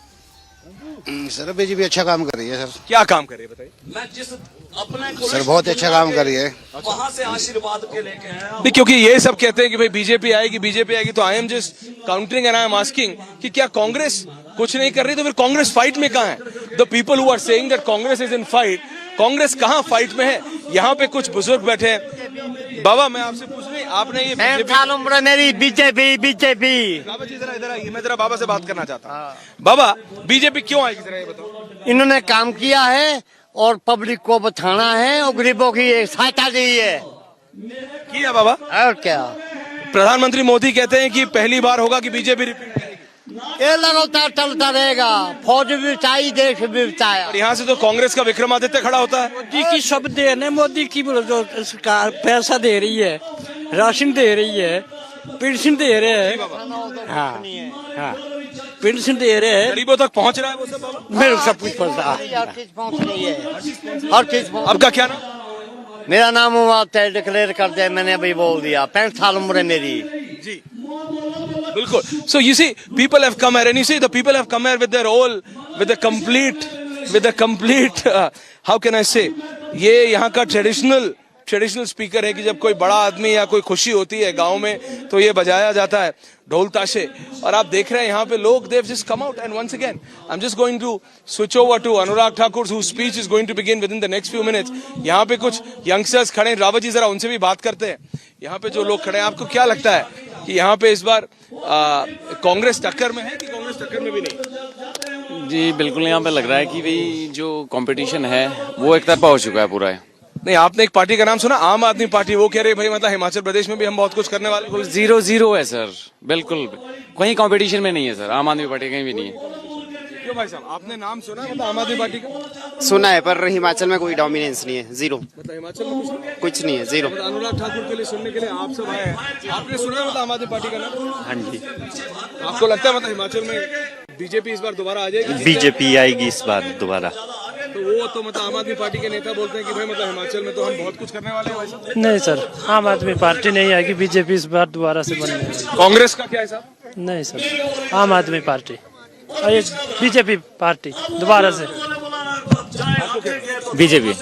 सर बीजेपी अच्छा काम कर रही है सर।
क्या काम कर रही है बताइए।
सर बहुत अच्छा काम कर रही है।
वहां से आशीर्वाद के लेके आए।
नहीं, क्योंकि ये सब कहते हैं कि भाई बीजेपी आएगी, तो I am just countering and I am asking कि क्या कांग्रेस कुछ नहीं कर रही, तो फिर कांग्रेस फाइट में कहाँ है? The people who are saying that Congress is in fight, Congress कहाँ फाइट में है? यहाँ पे कुछ बुजुर्ग बैठे हैं। बाबा मैं आपसे पूछ रही, आपने ये
मेरी बीजेपी
बाबा जी जरा इधर आइए, मैं जरा बाबा से बात करना चाहता हूँ। बाबा बीजेपी क्यों आएगी जरा ये बताओ।
इन्होंने काम किया है और पब्लिक को बचाना है और गरीबों की एक सहायता दी है।
किया बाबा।
और क्या
प्रधानमंत्री मोदी कहते हैं कि पहली बार होगा कि बीजेपी रिपीट करेगी।
ये लगातार चलता रहेगा, फौज भी चाहिए, देश भी चाहिए।
और यहाँ से तो कांग्रेस का विक्रमादित्य खड़ा होता है।
मोदी की सब देन है, मोदी की जो सरकार पैसा दे रही है, राशन दे रही है, पेंशन दे रहे हैं। हाँ पेंशन दे रहे हैं,
गरीबों तक पहुँच रहा है वो सब बाबा।
मेरे सब कुछ पहुँचता है, हर चीज पहुँच रही है, हर चीज।
आपका क्या नाम?
मेरा नाम हुआ डिक्लेयर कर दिया मैंने, अभी बोल दिया। 65 साल उम्र है मेरी
जी। बिल्कुल। So you see, people have come here, and you see the people have come here with their all, with the complete, how can I say, ये यहाँ का ट्रेडिशनल स्पीकर है कि जब कोई बड़ा आदमी या कोई खुशी होती है गांव में तो ये बजाया जाता है ढोल ताशे। और आप देख रहे हैं यहाँ पे लोग, they've just come out, and once again I'm just going to switch over to Anurag Thakur, whose speech is going to begin within the next few minutes. यहाँ पे कुछ यंगस्टर्स खड़े हैं, रावत जी जरा उनसे भी बात करते हैं। यहाँ पे जो लोग खड़े हैं, आपको क्या लगता है कि यहाँ पे इस बार कांग्रेस टक्कर में है कि कांग्रेस टक्कर में भी नहीं?
जी बिल्कुल, यहाँ पे लग रहा है कि भाई जो कंपटीशन है वो एक तरफा हो चुका है पूरा है।
नहीं, आपने एक पार्टी का नाम सुना, आम आदमी पार्टी, वो कह रही है भाई मतलब हिमाचल प्रदेश में भी हम बहुत कुछ करने वाले।
0-0 है सर, बिल्कुल कहीं कंपटीशन में नहीं है सर, आम आदमी पार्टी कहीं भी नहीं है।
क्यों भाई साहब, आपने नाम सुना मतलब आम आदमी पार्टी का?
सुना है, पर हिमाचल में कोई डोमिनेंस नहीं है, जीरो।
मतलब हिमाचल में
कुछ नहीं है, जीरो।
मतलब अनुराग ठाकुर के लिए सुनने के लिए आप सब आए हैं, आपने सुना मतलब आम आदमी पार्टी का नाम?
हाँ जी।
आपको लगता है मतलब हिमाचल में बीजेपी इस बार दोबारा आ जाएगी?
बीजेपी आएगी इस बार दोबारा।
तो वो तो मतलब आम आदमी पार्टी के नेता बोलते हैं कि भाई मतलब हिमाचल में तो हम बहुत कुछ करने वाले हैं। वैसा
नहीं सर, आम आदमी पार्टी नहीं आएगी, बीजेपी इस बार दोबारा से बनने वाली।
कांग्रेस का क्या हिसाब?
नहीं सर, आम आदमी पार्टी और ये बीजेपी पार्टी दोबारा से।
बीजेपी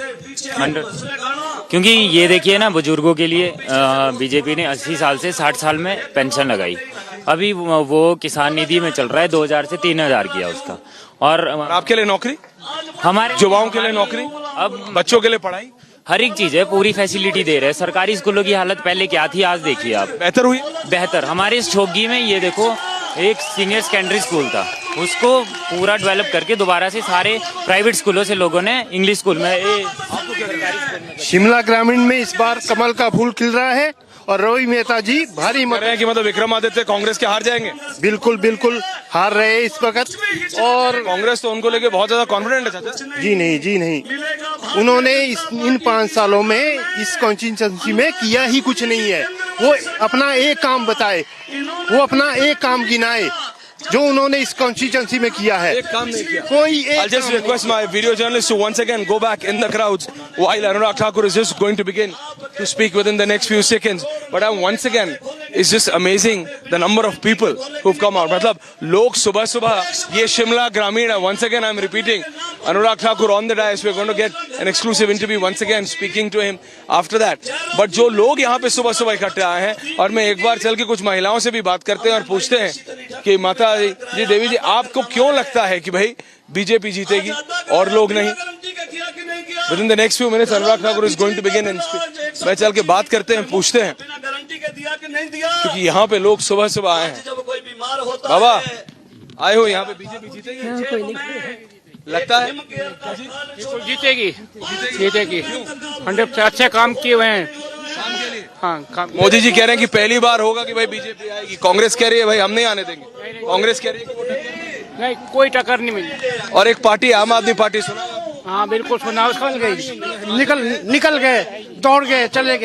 100, क्योंकि ये देखिए ना, बुजुर्गों के लिए बीजेपी ने 80 साल से 60 साल में पेंशन लगाई। अभी वो किसान निधि में चल रहा है, 2000 से 3000 किया उसका। और
आपके लिए नौकरी,
हमारे
युवाओं के लिए नौकरी,
अब
बच्चों के लिए पढ़ाई,
हर एक चीज है, पूरी फैसिलिटी दे रहे हैं। सरकारी स्कूलों की हालत पहले क्या थी, आज देखिए आप।
बेहतर हुई?
बेहतर। हमारे इस छोगी में ये देखो, एक सीनियर सेकेंडरी स्कूल था, उसको पूरा डेवलप करके दोबारा से सारे प्राइवेट स्कूलों से लोगों ने इंग्लिश स्कूल में।
शिमला ग्रामीण में इस बार कमल का फूल खिल रहा है और रवि मेहता जी भारी मत
है कि मतलब विक्रमादित्य कांग्रेस के हार जाएंगे।
बिल्कुल बिल्कुल हार रहे हैं इस वक्त। और
कांग्रेस तो उनको लेके बहुत ज्यादा कॉन्फिडेंट है चाचा।
जी नहीं, उन्होंने इन 5 सालों में इस कॉन्स्टिट्यूंसी में किया ही कुछ नहीं है। वो अपना एक काम बताए, वो अपना एक काम गिनाए जो उन्होंने इस कॉन्स्टिट्यूंसी में किया है।
एक काम नहीं किया
कोई एक।
I'll just request my video journalists to once again go back in the crowds while Anurag Thakur is just going to begin to speak within the next few seconds. But once again, it's just amazing the number of people who've come out. मतलब लोग सुबह ये शिमला ग्रामीण है। Once again, I'm repeating, Anurag Thakur on the dais. We're going to get an exclusive interview once again, speaking to him after that. But जो लोग यहाँ पे सुबह इकट्ठे आए हैं, और मैं एक बार चल के कुछ महिलाओं से भी बात करते हैं और पूछते हैं कि माता जी, देवी जी, आपको क्यों लगता है कि भाई बीजेपी जीतेगी और लोग नहीं? Within the next few minutes, Anurag Thakur is going to begin and speak. मैं चल के बात करते हैं, पूछते हैं, क्योंकि यहाँ पे लोग सुबह आए हैं। बाबा आए हो यहाँ पे, बीजेपी जीतेगी लगता है?
जीतेगी 100% अच्छे काम किए हुए हैं। हाँ,
मोदी जी कह रहे हैं कि पहली बार होगा कि भाई बीजेपी आएगी। कांग्रेस कह रही है भाई हम नहीं आने देंगे। कांग्रेस कह रही है
नहीं, कोई टक्कर नहीं मिली।
और एक पार्टी आम आदमी पार्टी सुना?
हाँ बिल्कुल सुना, उसका निकल गए, दौड़ गए, चले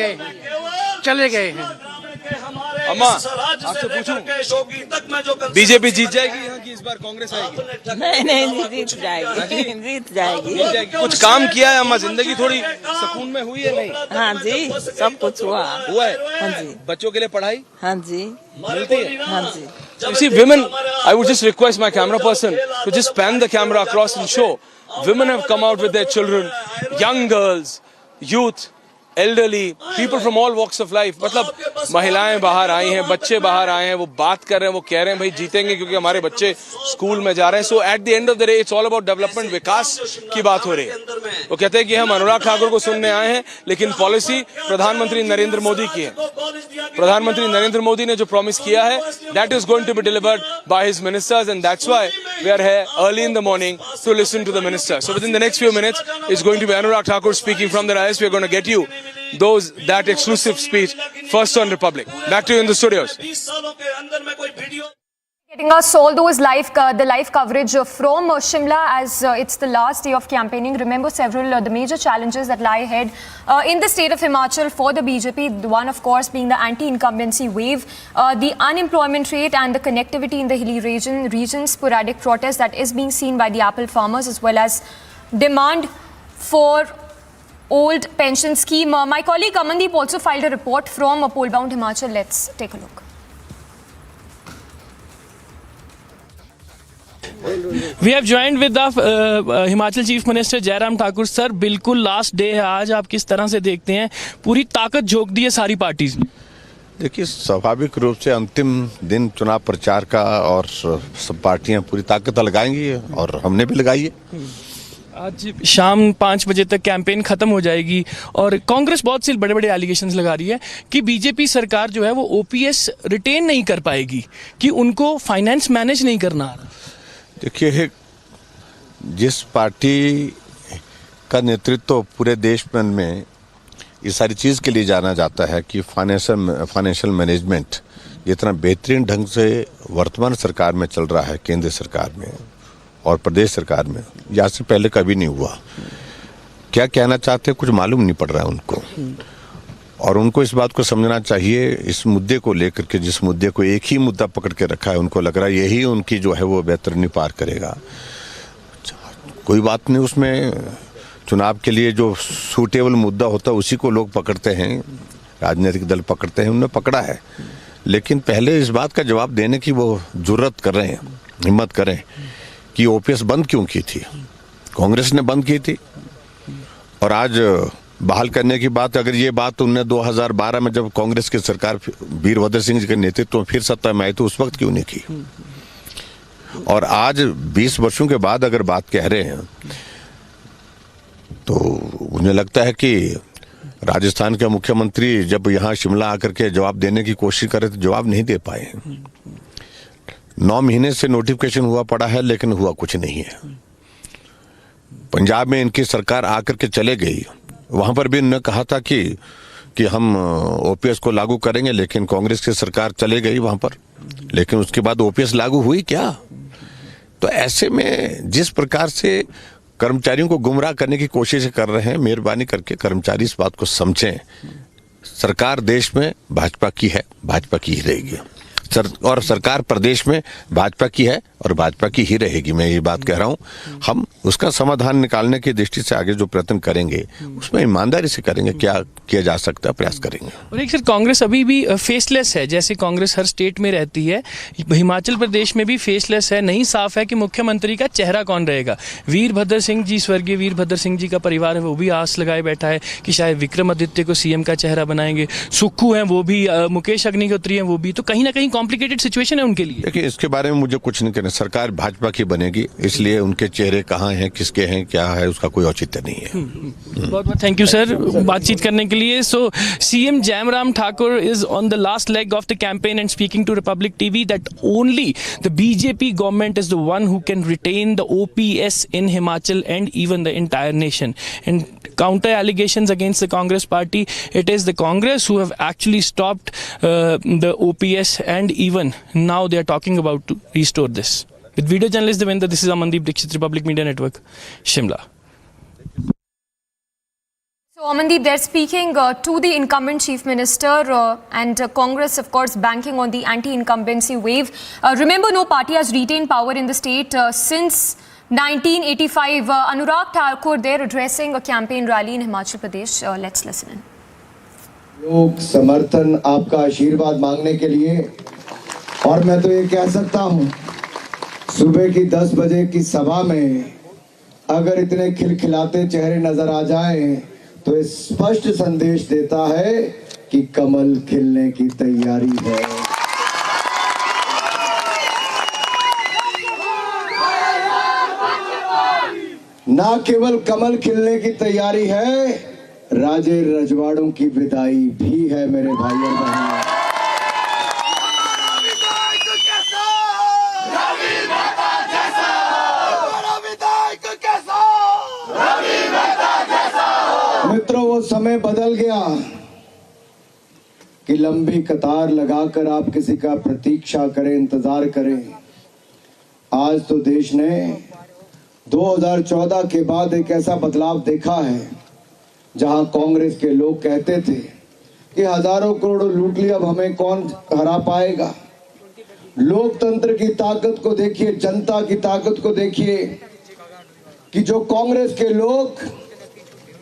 गए हैं।
अम्मा आपसे पूछूं, बीजेपी जीत जाएगी यहाँ की इस बार, कांग्रेस आएगी?
नहीं, जीत जाएगी।
कुछ काम किया है अम्मा, जिंदगी थोड़ी सुकून में हुई है? नहीं।
हाँ जी, सब कुछ हुआ
है।
हाँ जी।
बच्चों के लिए पढ़ाई?
हाँ जी
मिलती है?
हाँ जी।
You see, women, I would just request my camera person to just pan the camera across and show. Women have come out with their children, young girls, youth, elderly, people from all walks of life. मतलब महिलाएं बाहर आई हैं, बच्चे बाहर आए हैं, वो बात कर रहे हैं, वो कह रहे हैं भाई जीतेंगे क्योंकि हमारे बच्चे स्कूल में जा रहे हैं. So at the end of the day, it's all about development, विकास की बात हो रही है. वो कहते हैं कि हम अनुराग ठाकुर को सुनने आए हैं, लेकिन पॉलिसी प्रधानमंत्री नरेंद्र मोदी की है. प्रधानमंत्री नरेंद्र मोदी ने जो प्रॉमिस किया है, that is going to be delivered by his ministers, and that's why we are here early in the morning to listen to the minister. So within the next few minutes, it's going to be Anurag Thakur speaking from the dais. We are going to get you that exclusive speech first on Republic. Back to you in the studios.
Getting us all those the live coverage from Shimla as it's the last day of campaigning. Remember several the major challenges that lie ahead in the state of Himachal for the BJP. The one, of course, being the anti-incumbency wave, the unemployment rate and the connectivity in the hilly regions, sporadic protest that is being seen by the apple farmers, as well as demand for old pension scheme. My colleague Amandeep also filed a report from Polebound Himachal. Let's take a look.
We have joined with the Himachal Chief Minister Jayanti Thakur. Sir बिल्कुल last day है आज, आप किस तरह से देखते हैं? पूरी ताकत झोंक दी है सारी पार्टीज ने.
देखिए, स्वाभाविक रूप से अंतिम दिन चुनाव प्रचार का और सब पार्टियां पूरी ताकत लगाएंगी और हमने भी लगाई है.
आज शाम 5 बजे तक कैंपेन खत्म हो जाएगी और कांग्रेस बहुत से बड़े बड़े एलिगेशंस लगा रही है कि बीजेपी सरकार जो है वो ओपीएस रिटेन नहीं कर पाएगी, कि उनको फाइनेंस मैनेज नहीं करना आ रहा.
देखिए, जिस पार्टी का नेतृत्व पूरे देश में इस सारी चीज़ के लिए जाना जाता है कि फाइनेंशियल मैनेजमेंट इतना बेहतरीन ढंग से वर्तमान सरकार में चल रहा है, केंद्र सरकार में और प्रदेश सरकार में, यहाँ से पहले कभी नहीं हुआ. क्या कहना चाहते हैं कुछ मालूम नहीं पड़ रहा है उनको, और उनको इस बात को समझना चाहिए. इस मुद्दे को लेकर के, जिस मुद्दे को एक ही मुद्दा पकड़ के रखा है, उनको लग रहा है यही उनकी जो है वो बेहतरीनी पार करेगा. कोई बात नहीं, उसमें चुनाव के लिए जो सूटेबल मुद्दा होता है उसी को लोग पकड़ते हैं, राजनीतिक दल पकड़ते हैं, उन्होंने पकड़ा है. लेकिन पहले इस बात का जवाब देने की वो जुर्रत कर रहे हैं, हिम्मत करें कि ओपीएस बंद क्यों की थी. कांग्रेस ने बंद की थी और आज बहाल करने की बात, अगर ये बात उन्होंने 2012 में जब कांग्रेस की सरकार वीरभद्र सिंह जी के नेतृत्व में फिर सत्ता में आई तो उस वक्त क्यों नहीं की. और आज 20 वर्षों के बाद अगर बात कह रहे हैं तो उन्हें लगता है कि राजस्थान के मुख्यमंत्री जब यहाँ शिमला आकर के जवाब देने की कोशिश करे तो जवाब नहीं दे पाए. 9 महीने से नोटिफिकेशन हुआ पड़ा है लेकिन हुआ कुछ नहीं है. पंजाब में इनकी सरकार आकर के चले गई, वहां पर भी इन्होंने कहा था कि हम ओपीएस को लागू करेंगे, लेकिन कांग्रेस की सरकार चले गई वहां पर, लेकिन उसके बाद ओपीएस लागू हुई क्या. तो ऐसे में जिस प्रकार से कर्मचारियों को गुमराह करने की कोशिश कर रहे हैं, मेहरबानी करके कर्मचारी इस बात को समझें. सरकार देश में भाजपा की है, भाजपा की ही रहेगी, और सरकार प्रदेश में भाजपा की है और भाजपा की ही रहेगी. मैं ये बात कह रहा हूँ. हम उसका समाधान निकालने की दृष्टि से आगे जो प्रयत्न करेंगे उसमें ईमानदारी से करेंगे, क्या किया जा सकता है प्रयास करेंगे.
और एक सर, कांग्रेस अभी भी फेसलेस है, जैसे कांग्रेस हर स्टेट में रहती है, हिमाचल प्रदेश में भी फेसलेस है. नहीं साफ है कि मुख्यमंत्री का चेहरा कौन रहेगा. वीरभद्र सिंह जी, स्वर्गीय वीरभद्र सिंह जी का परिवार है, वो भी आस लगाए बैठा है कि शायद विक्रमादित्य को सीएम का चेहरा बनाएंगे. सुक्खू हैं वो भी, मुकेश अग्निहोत्री हैं वो भी. तो कहीं ना कहीं कॉम्प्लिकेटेड सिचुएशन है उनके लिए.
देखिए, इसके बारे में मुझे कुछ नहीं कहना. सरकार भाजपा की बनेगी, इसलिए उनके चेहरे कहाँ हैं, किसके हैं, क्या है, उसका कोई औचित्य नहीं है.
बहुत बहुत थैंक यू सर बातचीत करने के लिए. So CM Jairam Thakur is on the last leg of the campaign and speaking to Republic TV that only the BJP government is the one who can retain the OPS in Himachal and even the entire nation. And counter allegations against the Congress party, it is the Congress who have actually stopped the OPS, and even now they are talking about to restore this. With video journalist Devendra, this is Amandeep Dixit, Republic Media Network, Shimla.
So Amandeep, they're speaking to the incumbent Chief Minister and Congress, of course, banking on the anti-incumbency wave. Remember, no party has retained power in the state since 1985. Anurag Thakur there addressing a campaign rally in Himachal Pradesh. Let's listen in.
लोग समर्थन, आपका आशीर्वाद मांगने के लिए
और मैं तो ये कह सकता हूं, सुबह की 10 बजे की सभा में अगर इतने खिलखिलाते चेहरे नजर आ जाएं तो ये स्पष्ट संदेश देता है कि कमल खिलने की तैयारी है। ना केवल कमल खिलने की तैयारी है, राजे रजवाड़ों की विदाई भी है मेरे भाई और बहनों। मित्रों, वो समय बदल गया कि लंबी कतार लगाकर आप किसी का प्रतीक्षा करें, इंतजार करें। आज तो देश ने 2014 के बाद एक ऐसा बदलाव देखा है जहां कांग्रेस के लोग कहते थे कि हजारों करोड़ लूट लिया, अब हमें कौन हरा पाएगा। लोकतंत्र की ताकत को देखिए, जनता की ताकत को देखिए कि जो कांग्रेस के लोग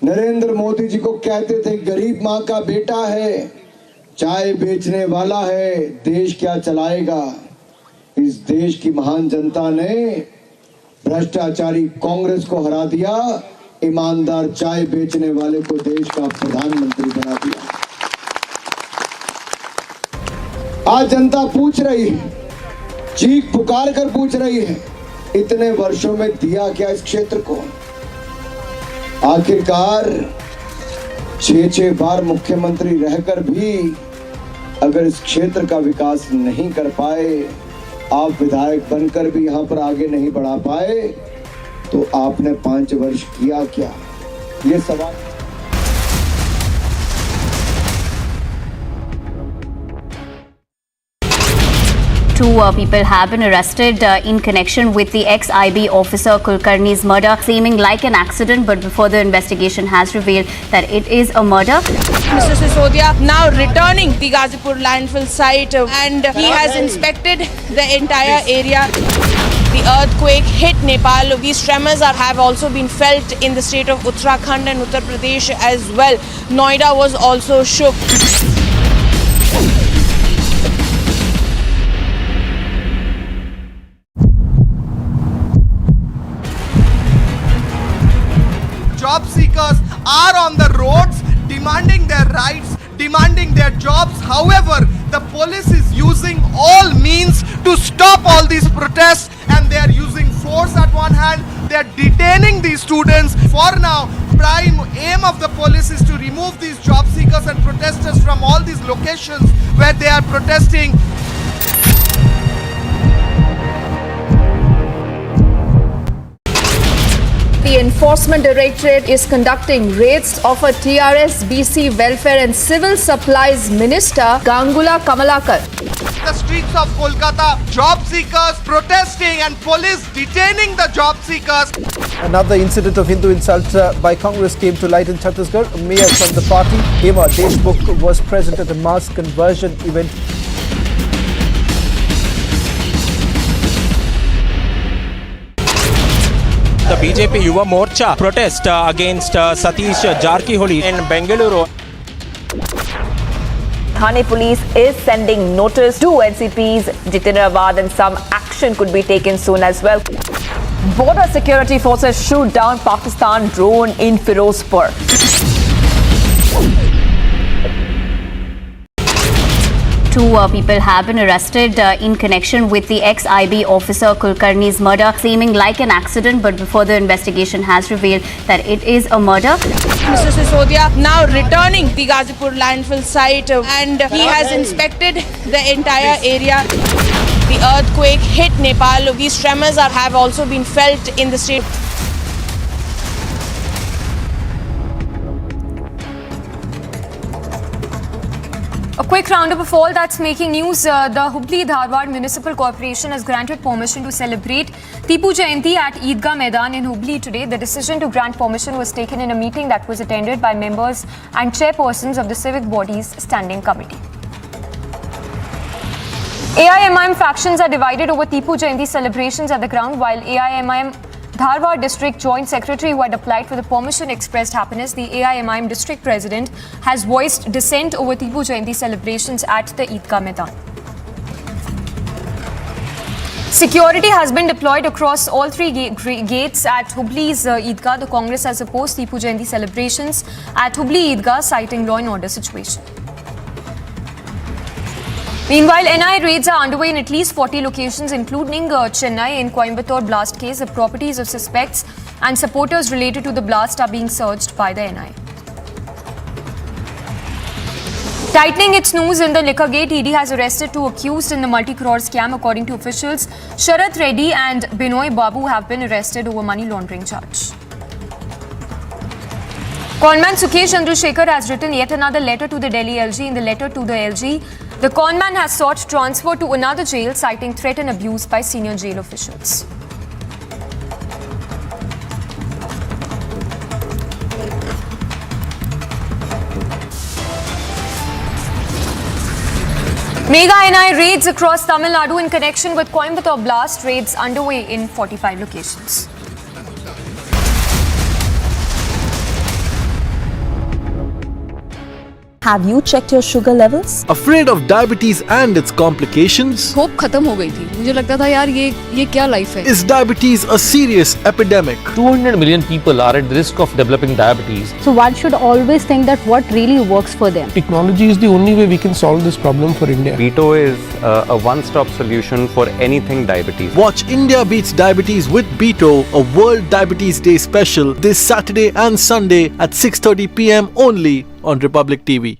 नरेंद्र मोदी जी को कहते थे गरीब माँ का बेटा है, चाय बेचने वाला है, देश क्या चलाएगा। इस देश की महान जनता ने भ्रष्टाचारी कांग्रेस को हरा दिया, ईमानदार चाय बेचने वाले को देश का प्रधानमंत्री बना दिया। आज जनता पूछ रही है, चीख पुकार कर पूछ रही है, इतने वर्षों में दिया क्या इस क्षेत्र को। आखिरकार 6 बार मुख्यमंत्री रहकर भी अगर इस क्षेत्र का विकास नहीं कर पाए, आप विधायक बनकर भी यहां पर आगे नहीं बढ़ा पाए, तो आपने 5 वर्ष किया क्या, ये सवाल।
Two people have been arrested in connection with the ex-IB officer Kulkarni's murder, seeming like an accident, but before the investigation has revealed that it is a murder.
Mr. Sisodia now returning the Ghazipur landfill site, and he has inspected the entire area. The earthquake hit Nepal. These tremors have also been felt in the state of Uttarakhand and Uttar Pradesh as well. Noida was also shook.
Job seekers are on the roads demanding their rights, demanding their jobs. However, the police is using all means to stop all these protests, and they are using force at one hand. They are detaining these students. For now, prime aim of the police is to remove these job seekers and protesters from all these locations where they are protesting.
The Enforcement Directorate is conducting raids of a TRS BC Welfare and Civil Supplies Minister Gangula Kamalakar.
The streets of Kolkata, job seekers protesting and police detaining the job seekers.
Another incident of Hindu insult by Congress came to light in Chhattisgarh. A mayor from the party, Hema Deshmukh, was present at a mass conversion event.
The BJP Yuva Morcha protest against Satish Jarkiholi in Bengaluru.
Thane police is sending notice to NCPs Jitendra and some action could be taken soon as well. Border security forces shoot down Pakistan drone in Firozpur.
Two people have been arrested in connection with the ex-IB officer Kulkarni's murder, seeming like an accident, but before the investigation has revealed that it is a murder.
Mr. Sisodia now returning the Ghazipur landfill site, and he has inspected the entire area. The earthquake hit Nepal. These tremors have also been felt in the state.
A quick roundup of all that's making news. The Hubbali-Dharwad Municipal Corporation has granted permission to celebrate Tipu Jayanti at Idgah Maidan in Hubbali today. The decision to grant permission was taken in a meeting that was attended by members and chairpersons of the civic body's standing committee. AIMIM factions are divided over Tipu Jayanti celebrations at the ground, while AIMIM Dharwad District Joint Secretary, who had applied for the permission, expressed happiness. The AIMIM District President has voiced dissent over Tipu Jayanti celebrations at the Idgah Maidan. Security has been deployed across all three gates at Hubbali's Idgah. The Congress has opposed Tipu Jayanti celebrations at Hubbali Idgah, citing law and order situation. Meanwhile, NI raids are underway in at least 40 locations, including Chennai. In Coimbatore blast case, the properties of suspects and supporters related to the blast are being searched by the NI. Tightening its noose in the liquor gate, ED has arrested two accused in the multi-crore scam. According to officials, Sharath Reddy and Binoy Babu have been arrested over money laundering charge. Conman Sukesh Chandrasekhar has written yet another letter to the Delhi LG. In the letter to the LG, the conman has sought transfer to another jail, citing threat and abuse by senior jail officials. Mega NI raids across Tamil Nadu in connection with Coimbatore blast. Raids underway in 45 locations.
Have you checked your sugar levels?
Afraid of diabetes and its complications?
Hope खत्म हो गई थी. मुझे लगता था यार ये क्या लाइफ है?
Is diabetes a serious epidemic?
200 million people are at the risk of developing diabetes.
So one should always think that what really works for them.
Technology is the only way we can solve this problem for India.
Beto is a one-stop solution for anything diabetes.
Watch India Beats Diabetes with Beto, a World Diabetes Day special this Saturday and Sunday at 6:30 p.m. only on Republic TV.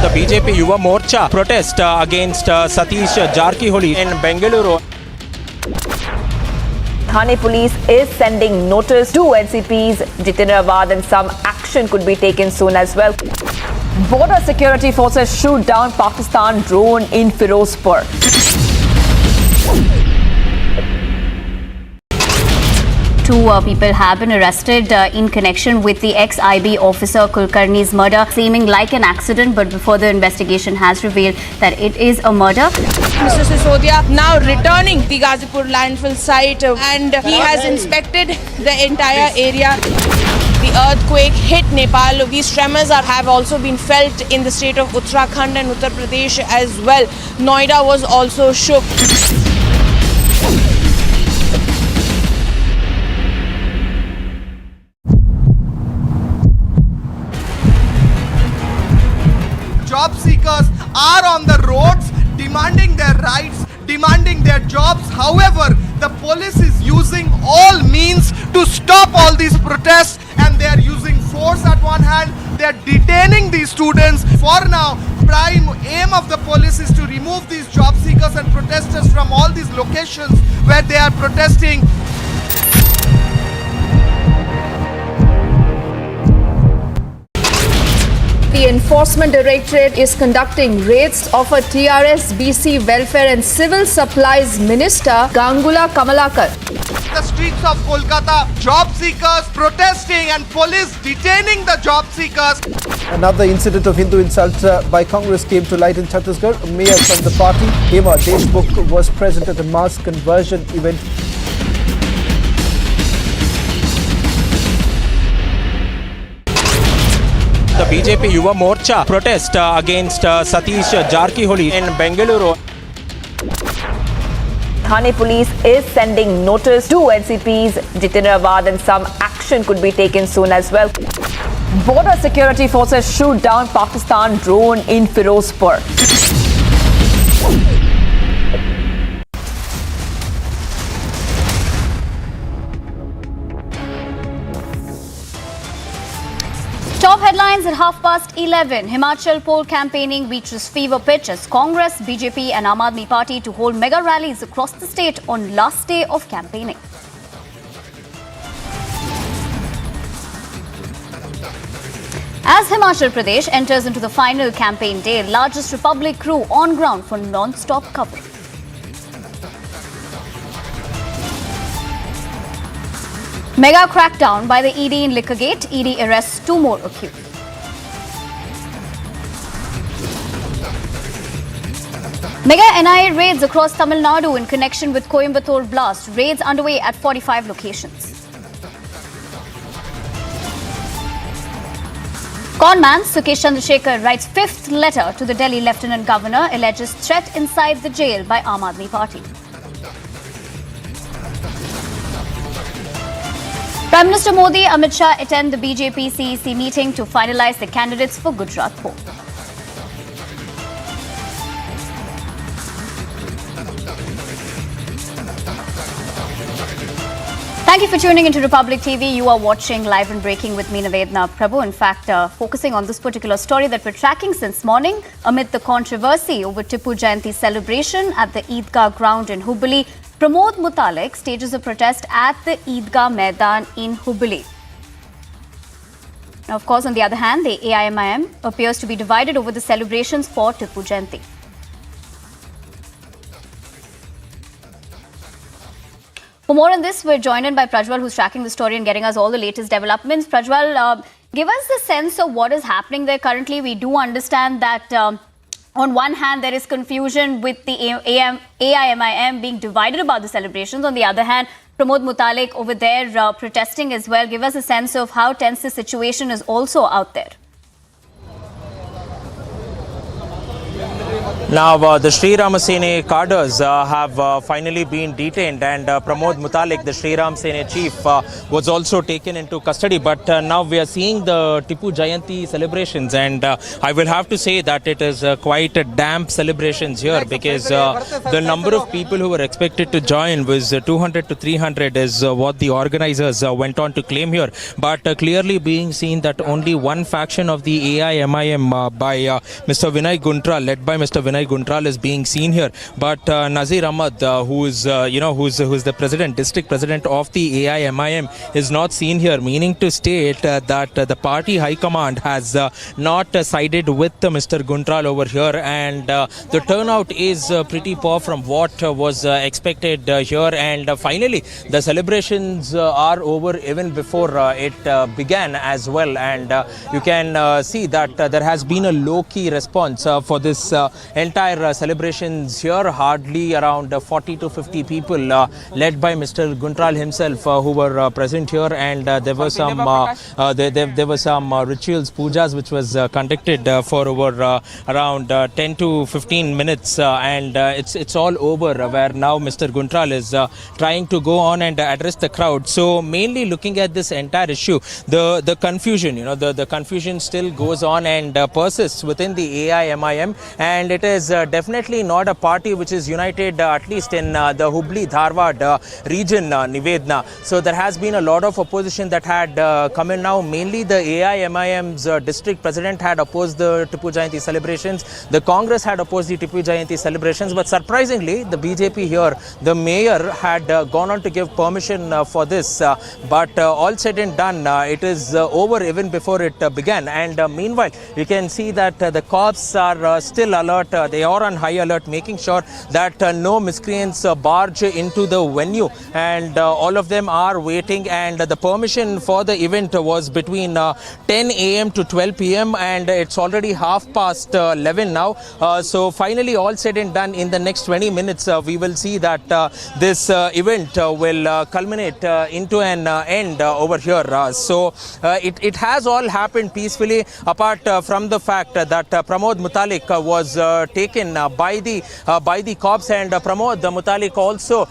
The BJP Yuva Morcha protest against Satish Jarkiholi in Bengaluru.
Thane police is sending notice to NCPs Jitindrabad and some action could be taken soon as well. Border security forces shoot down Pakistan drone in Firozpur.
Two people have been arrested in connection with the ex-IB officer Kulkarni's murder, seeming like an accident, but before the investigation has revealed that it is a murder.
Mr. Sisodia now returning the Ghazipur landfill site and he has inspected the entire area. The earthquake hit Nepal. These tremors have also been felt in the state of Uttarakhand and Uttar Pradesh as well. Noida was also shook.
Job seekers are on the roads demanding their rights, demanding their jobs. However, the police is using all means to stop all these protests, and they are using force at one hand. They are detaining these students. For now, prime aim of the police is to remove these job seekers and protesters from all these locations where they are protesting.
The Enforcement Directorate is conducting raids of a TRS BC Welfare and Civil Supplies Minister Gangula Kamalakar.
The streets of Kolkata, job seekers protesting and police detaining the job seekers.
Another incident of Hindu insult by Congress came to light in Chhattisgarh. A mayor from the party, AIMIM, was present at a mass conversion event.
The BJP Yuva Morcha protest against Satish Jarkiholi in Bengaluru.
Thane police is sending notice to NCPs Jitindrabad and some action could be taken soon as well. Border security forces shoot down Pakistan drone in Firozpur.
Top headlines at 11:30. Himachal poll campaigning reaches fever pitch as Congress, BJP and Aam Aadmi Party to hold mega rallies across the state on last day of campaigning. As Himachal Pradesh enters into the final campaign day, largest Republic crew on ground for non-stop coverage. Mega crackdown by the ED in Liquorgate. ED arrests two more accused. Mega NIA raids across Tamil Nadu in connection with Coimbatore blast. Raids underway at 45 locations. Conman Sukesh Chandrasekhar writes fifth letter to the Delhi Lieutenant Governor, alleges threat inside the jail by Aam Aadmi Party. Prime Minister Modi, Amit Shah attend the BJP CEC meeting to finalize the candidates for Gujarat poll. Thank you for tuning into Republic TV. You are watching Live and Breaking with me, Nivedna Prabhu. In fact, focusing on this particular story that we're tracking since morning amid the controversy over Tipu Jayanti celebration at the Idgah ground in Hubbali. Pramod Mutalik stages a protest at the Idgah Maidan in Hubbali. Now, of course, on the other hand, the AIMIM appears to be divided over the celebrations for Tipu Jayanti. For more on this, we're joined in by Prajwal, who's tracking the story and getting us all the latest developments. Prajwal, give us the sense of what is happening there currently. We do understand that on one hand, there is confusion with the AIMIM being divided about the celebrations. On the other hand, Pramod Mutalik over there protesting as well. Give us a sense of how tense the situation is also out there.
Now, the Sri Rama Sena cadres have finally been detained, and Pramod Mutalik, the Sri Ram Sena chief, was also taken into custody. But now we are seeing the Tipu Jayanti celebrations, and I will have to say that it is quite a damp celebrations here, because the number of people who were expected to join was 200 to 300 is what the organizers went on to claim here. But clearly being seen that only one faction of the AIMIM by Mr. Vinay Guntral, led by Mr. Vinay Guntral, is being seen here. But Nazir Ahmad, who is the president, district president of the AIMIM, is not seen here, meaning to state that the party high command has not sided with Mr. Guntral over here, and the turnout is pretty poor from what was expected here. And finally, the celebrations are over even before it began as well. And you can see that there has been a low-key response for this entire celebrations here. Hardly around 40 to 50 people led by Mr. Guntral himself who were present here, and there were some rituals, pujas, which was conducted for over around 10 to 15 minutes, and it's all over, where now Mr. Guntral is trying to go on and address the crowd. So mainly looking at this entire issue, the confusion, the confusion still goes on and persists within the AIMIM, and it is definitely not a party which is united, at least in the Hubli-Dharwad region, Nivedna. So there has been a lot of opposition that had come in now. Mainly the AIMIM's district president had opposed the Tipu Jayanti celebrations. The Congress had opposed the Tipu Jayanti celebrations. But surprisingly, the BJP here, the mayor had gone on to give permission for this. But all said and done, it is over even before it began. And meanwhile, you can see that the cops are still alert. They are on high alert, making sure that no miscreants barge into the venue, and all of them are waiting. And the permission for the event was between 10 a.m. to 12 p.m. and it's already 11:30 now. So finally, all said and done, in the next 20 minutes, we will see that this event will culminate into an end over here. So it has all happened peacefully, apart from the fact that Pramod Mutalik was taken by the cops, and Pramod Mutalik also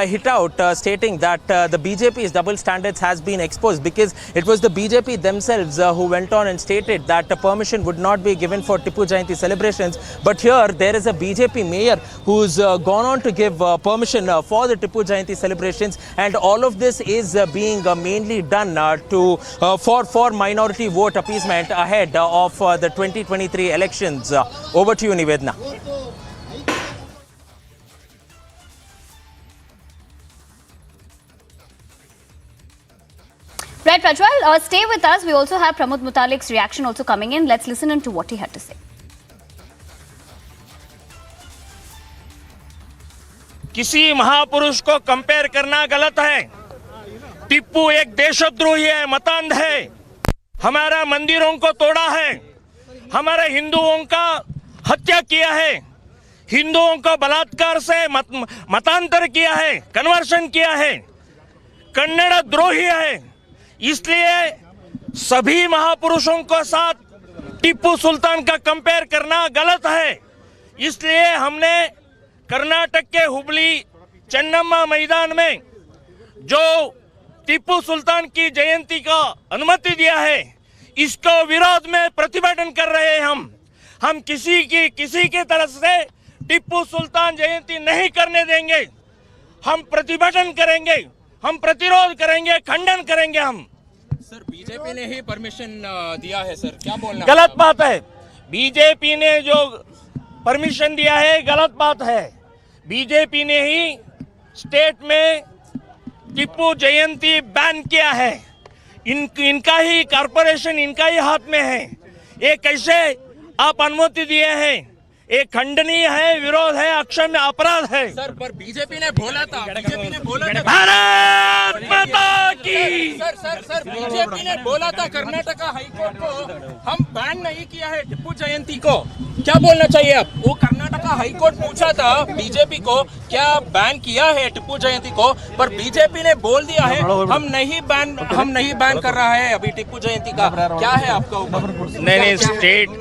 hit out, stating that the BJP's double standards has been exposed, because it was the BJP themselves who went on and stated that permission would not be given for Tipu Jayanti celebrations. But here there is a BJP mayor who's gone on to give permission for the Tipu Jayanti celebrations, and all of this is being mainly done for minority vote appeasement ahead of the 2023 elections. Over to you, Nivedna.
Right, Prajwal, stay with us. We also have Pramod Mutalik's reaction also coming in. Let's listen into what he had to say.
किसी महापुरुष को compare करना गलत है। टिप्पू एक देशद्रोही है, मतांध है, हमारा मंदिरों को तोड़ा है, हमारे हिंदुओं का हत्या किया है, हिंदुओं को बलात्कार से मतांतर किया है, कन्वर्शन किया है, कन्नड़ द्रोही है। इसलिए सभी महापुरुषों के साथ टिप्पू सुल्तान का कंपेयर करना गलत है। इसलिए हमने कर्नाटक के हुबली चन्नम्मा मैदान में जो टीपू सुल्तान की जयंती का अनुमति दिया है, इसको विरोध में प्रतिभटन कर रहे हैं हम किसी की तरफ से टीपू सुल्तान जयंती नहीं करने देंगे। हम प्रतिभटन करेंगे, हम प्रतिरोध करेंगे, खंडन करेंगे हम।
सर, बीजेपी ने ही परमिशन दिया है सर, क्या बोलना?
गलत बात है। बीजेपी ने जो परमिशन दिया है गलत बात है। बीजेपी ने ही स्टेट में टीपू जयंती बैन किया है। इनका ही कॉर्पोरेशन, इनका ही हाथ में है। ये कैसे आप अनुमति दिए हैं? एक खंडनीय है, विरोध है, अक्षम्य अपराध है।
सर, पर बीजेपी ने बोला था
भारत माता की।
सर, बीजेपी ने बोला था कर्नाटका हाईकोर्ट को हम बैन नहीं किया है टीपू जयंती को, क्या बोलना चाहिए आप? वो कर्नाटका हाईकोर्ट पूछा था बीजेपी को क्या बैन किया है टीपू जयंती को, पर बीजेपी ने बोल दिया है हम नहीं बैन कर रहा है अभी टीपू जयंती का। क्या है आपका ऊपर?
नहीं,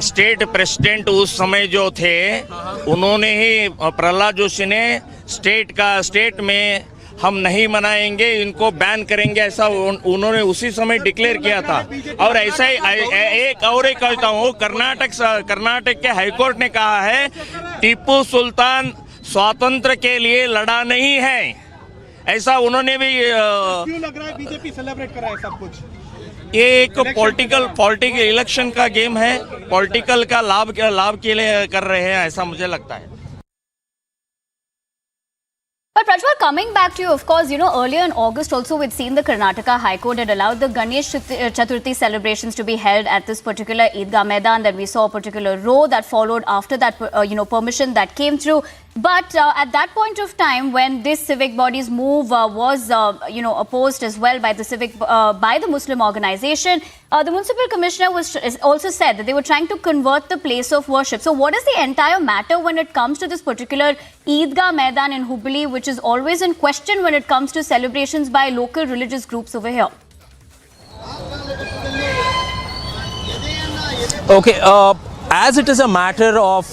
स्टेट प्रेसिडेंट उस समय जो थे उन्होंने ही, प्रहलाद जोशी ने स्टेट में हम नहीं मनाएंगे, इनको बैन करेंगे, ऐसा उन्होंने उसी समय डिक्लेयर किया था। और ऐसा ही एक कहता हूँ, कर्नाटक के हाईकोर्ट ने कहा है टीपू सुल्तान स्वातंत्र के लिए लड़ा नहीं है, ऐसा उन्होंने भी।
क्यों लग रहा है बीजेपी सेलिब्रेट कर रहा है सब कुछ?
ये एक पॉलिटिकल इलेक्शन का गेम है, पॉलिटिकल का लाभ के लिए कर रहे हैं, ऐसा मुझे लगता है।
But Prajwal, coming back to you, of course, you know, earlier in August also we'd seen the Karnataka High Court had allowed the Ganesh Chaturthi celebrations to be held at this particular Idgah Maidan. Then we saw a particular row that followed after that, permission that came through. But at that point of time, when this civic body's move was, opposed as well by the Muslim organization, the municipal commissioner also said that they were trying to convert the place of worship. So what is the entire matter when it comes to this particular Idgah Maidan in Hubbali, which is always in question when it comes to celebrations by local religious groups over here?
Okay, as it is a matter of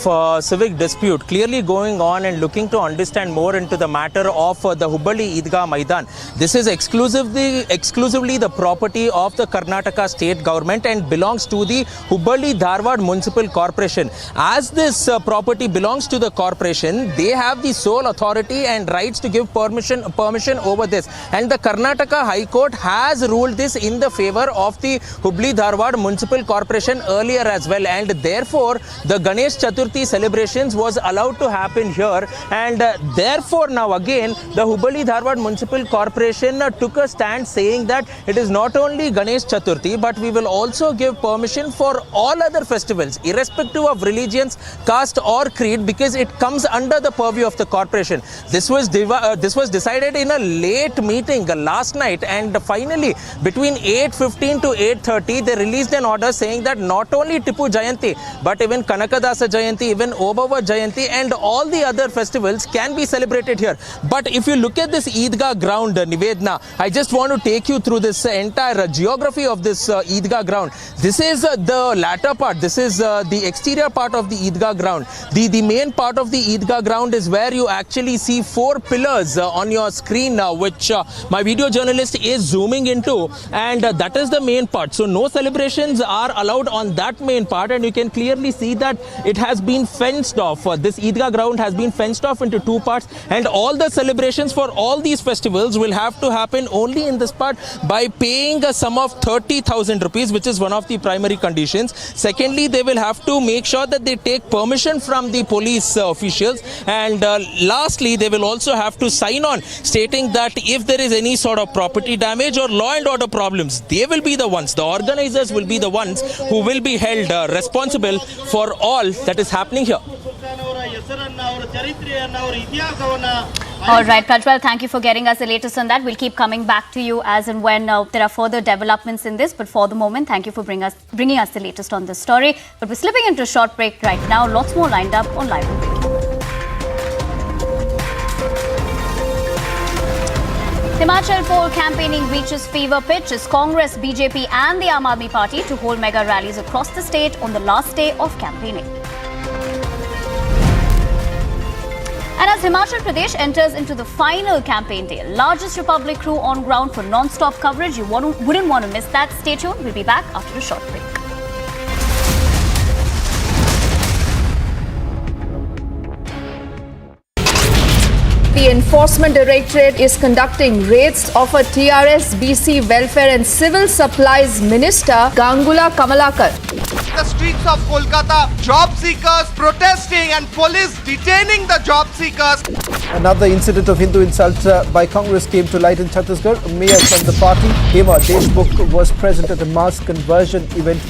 civic dispute, clearly going on and looking to understand more into the matter of the Hubbali Idgah Maidan. This is exclusively the property of the Karnataka state government and belongs to the Hubbali Dharwad Municipal Corporation. As this property belongs to the corporation, they have the sole authority and rights to give permission over this. And the Karnataka High Court has ruled this in the favor of the Hubbali Dharwad Municipal Corporation earlier as well. And therefore, the Ganesh Chaturthi celebrations was allowed to happen here, and therefore now again the Hubbali Dharwad Municipal Corporation took a stand saying that it is not only Ganesh Chaturthi, but we will also give permission for all other festivals irrespective of religions, caste or creed, because it comes under the purview of the corporation. This was decided in a late meeting last night, and finally between 8:15 to 8:30 they released an order saying that not only Tipu Jayanti but even Kanakadasa Jayanti, even Obawa Jayanti and all the other festivals can be celebrated here. But if you look at this Idgah ground, Nivedna, I just want to take you through this entire geography of this Idgah ground. This is the latter part. This is the exterior part of the Idgah ground. The main part of the Idgah ground is where you actually see 4 pillars on your screen now, which my video journalist is zooming into, and that is the main part. So no celebrations are allowed on that main part, and you can clearly see that it has been fenced off. This Idgah ground has been fenced off into 2 parts, and all the celebrations for all these festivals will have to happen only in this part by paying a sum of 30,000 rupees, which is one of the primary conditions. Secondly, they will have to make sure that they take permission from the police officials, and lastly, they will also have to sign on stating that if there is any sort of property damage or law and order problems, they will be the ones, the organizers will be the ones who will be held responsible for all that is happening here.
All right, Prajwal, thank you for getting us the latest on that. We'll keep coming back to you as and when there are further developments in this. But for the moment, thank you for bringing us the latest on this story. But we're slipping into a short break right now. Lots more lined up on Live. Himachal poll campaigning reaches fever pitch as Congress, BJP and the AIMIM party to hold mega rallies across the state on the last day of campaigning. And And as Himachal Pradesh enters into the final campaign day, largest Republic crew on ground for non-stop coverage. You wouldn't want to miss that. Stay tuned. We'll be back after a short break.
The Enforcement Directorate is conducting raids of a TRS BC Welfare and Civil Supplies Minister, Gangula Kamalakar.
The streets of Kolkata, job seekers protesting and police detaining the job seekers.
Another incident of Hindu insult by Congress came to light in Chhattisgarh. A mayor from the party, Idgah, was present at a mass conversion event.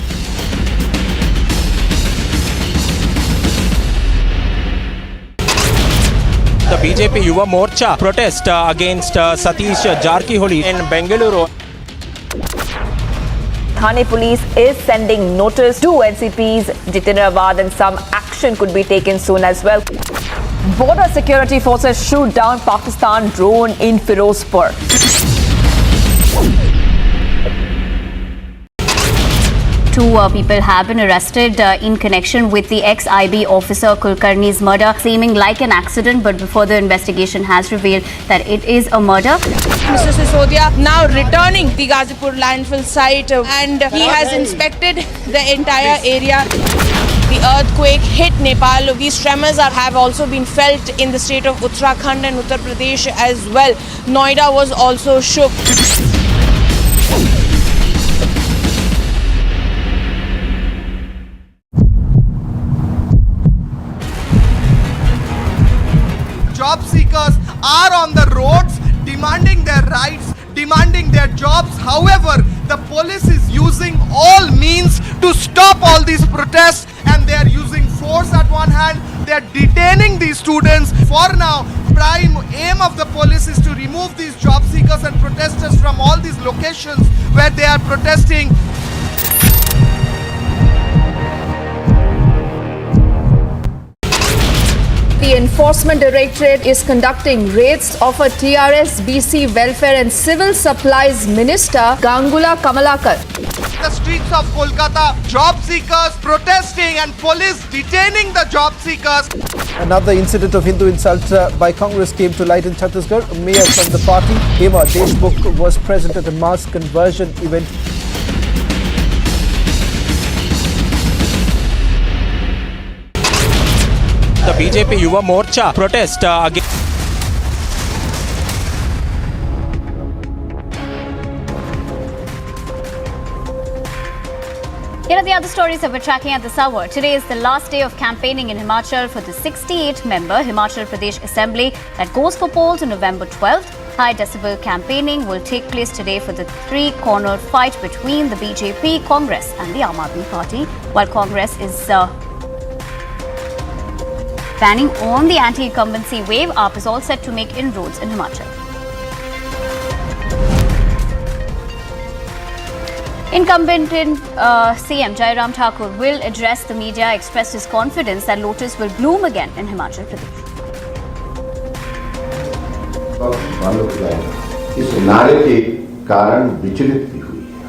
The BJP Yuva Morcha protest against Satish Jarkiholi in Bengaluru.
Thane police is sending notice to NCPs, Jitendra and some action could be taken soon as well. Border security forces shoot down Pakistan drone in Firozpur.
Two people have been arrested in connection with the ex-IB officer Kulkarni's murder, seeming like an accident, but before the investigation has revealed that it is a murder.
Mr. Sisodia now returning the Ghazipur landfill site, and he has inspected the entire area. The earthquake hit Nepal. These tremors have also been felt in the state of Uttarakhand and Uttar Pradesh as well. Noida was also shook.
Job seekers are on the roads demanding their rights, demanding their jobs. However, the police is using all means to stop all these protests, and they are using force at one hand. They are detaining these students. For now, prime aim of the police is to remove these job seekers and protesters from all these locations where they are protesting.
The Enforcement Directorate is conducting raids of a TRS BC Welfare and Civil Supplies Minister, Gangula Kamalakar.
The streets of Kolkata, job seekers protesting and police detaining the job seekers.
Another incident of Hindu insult by Congress came to light in Chhattisgarh. A mayor from the party, Idgah, was present at a mass conversion event.
The BJP Yuva Morcha protest against.
Here are the other stories that we're tracking at this hour. Today is the last day of campaigning in Himachal for the 68-member Himachal Pradesh Assembly that goes for polls on November 12th. High decibel campaigning will take place today for the three-cornered fight between the BJP, Congress and the AIMIM party. While Congress is planning on the anti-incumbency wave, AAP is all set to make inroads in Himachal. Incumbent CM Jayanti Thakur will address the media, express his confidence that lotus will bloom again in Himachal Pradesh.
इस नारे के कारण विचलित भी हुई है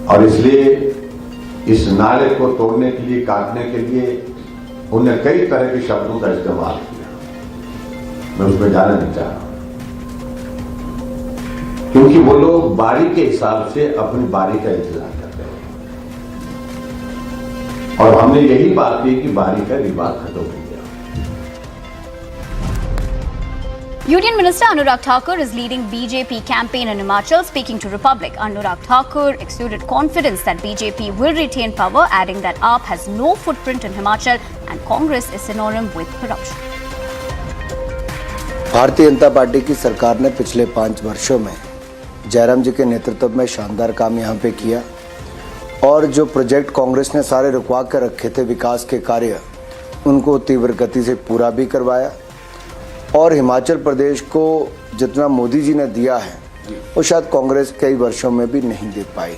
और इसलिए इस नारे को तोड़ने के लिए, काटने के लिए उन्होंने कई तरह के शब्दों का इस्तेमाल किया। मैं उसमें जाना नहीं चाह रहा, क्योंकि वो लोग बारी के हिसाब से अपनी बारी का इंतजार कर रहे हैं और हमने यही बात की कि बारी का विवाद खत्म हो गया।
Union Minister Anurag Thakur is leading BJP campaign in Himachal. Speaking to Republic, Anurag Thakur exuded confidence that BJP will retain power, adding that AAP has no footprint in Himachal and Congress is synonym with corruption.
Bharatiya Janata party की सरकार ने पिछले 5 वर्षों में जयराम जी के नेतृत्व में शानदार काम यहाँ पे किया और जो प्रोजेक्ट कांग्रेस ने सारे रुकवा कर रखे थे विकास के कार्य, उनको तीव्र गति से पूरा भी करवाया और हिमाचल प्रदेश को जितना मोदी जी ने दिया है वो शायद कांग्रेस कई वर्षों में भी नहीं दे पाई।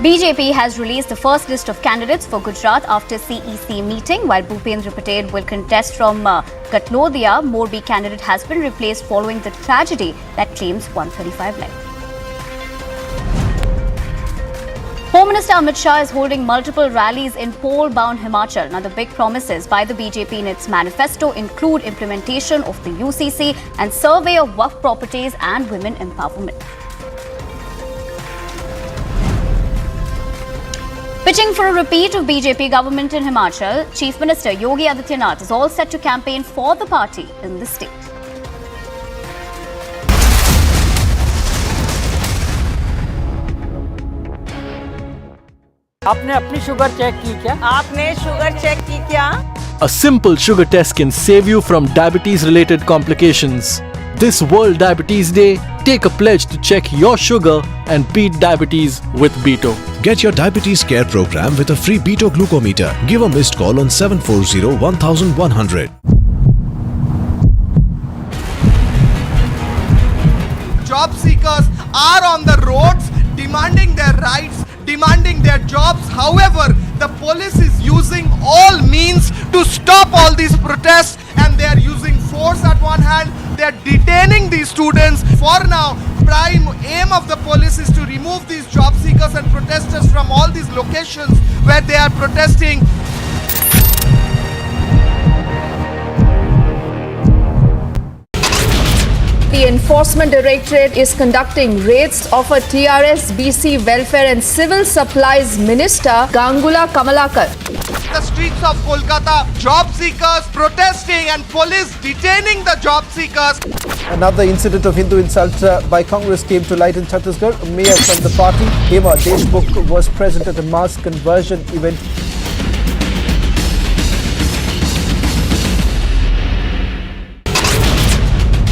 BJP has released the first list of candidates for Gujarat after CEC meeting. While Bhupendra Patel will contest from Katlodya, Morbi candidate has been replaced following the tragedy that claims 135 lives. Home Minister Amit Shah is holding multiple rallies in pole-bound Himachal. Now, the big promises by the BJP in its manifesto include implementation of the UCC and survey of Waqf properties and women empowerment. Pitching for a repeat of BJP government in Himachal, Chief Minister Yogi Adityanath is all set to campaign for the party in the state.
आपने अपनी sugar check की क्या? आपने sugar check की क्या?
A simple sugar test can save you from diabetes-related complications. This World Diabetes Day, take a pledge to check your sugar and beat diabetes with Beto.
Get your diabetes care program with a free Beto glucometer. Give a missed call on 740-1100.
Job seekers are on the roads demanding their rights, demanding their jobs. However, the police is using all means to stop all these protests, and they are using force at one hand. They are detaining these students. For now, prime aim of the police is to remove these job seekers and protesters from all these locations where they are protesting.
The Enforcement Directorate is conducting raids of a TRS BC Welfare and Civil Supplies Minister, Gangula Kamalakar.
The streets of Kolkata, job seekers protesting and police detaining the job seekers.
Another incident of Hindu insult by Congress came to light in Chhattisgarh. A mayor from the party, AIMIM, was present at a mass conversion event.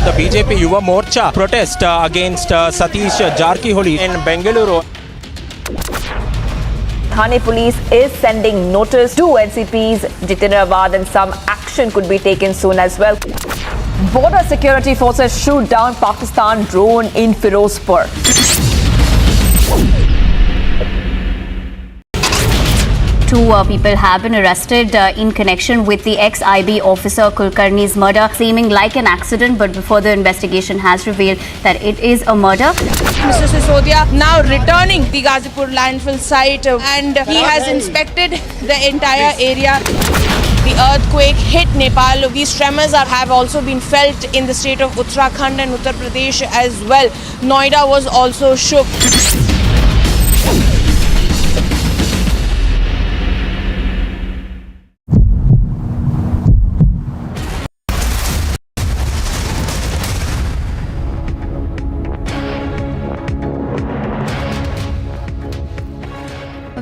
The BJP Yuva Morcha protest against Satish Jarkiholi in Bengaluru.
Thane police is sending notice to NCPs Jitindrabad, and some action could be taken soon as well. Border security forces shoot down Pakistan drone in Firozpur.
Two people have been arrested in connection with the ex-IB officer Kulkarni's murder, seeming like an accident, but before the investigation has revealed that it is a murder.
Mr. Sisodia now returning the Ghazipur landfill site, and he has inspected the entire area. The earthquake hit Nepal. These tremors have also been felt in the state of Uttarakhand and Uttar Pradesh as well. Noida was also shook.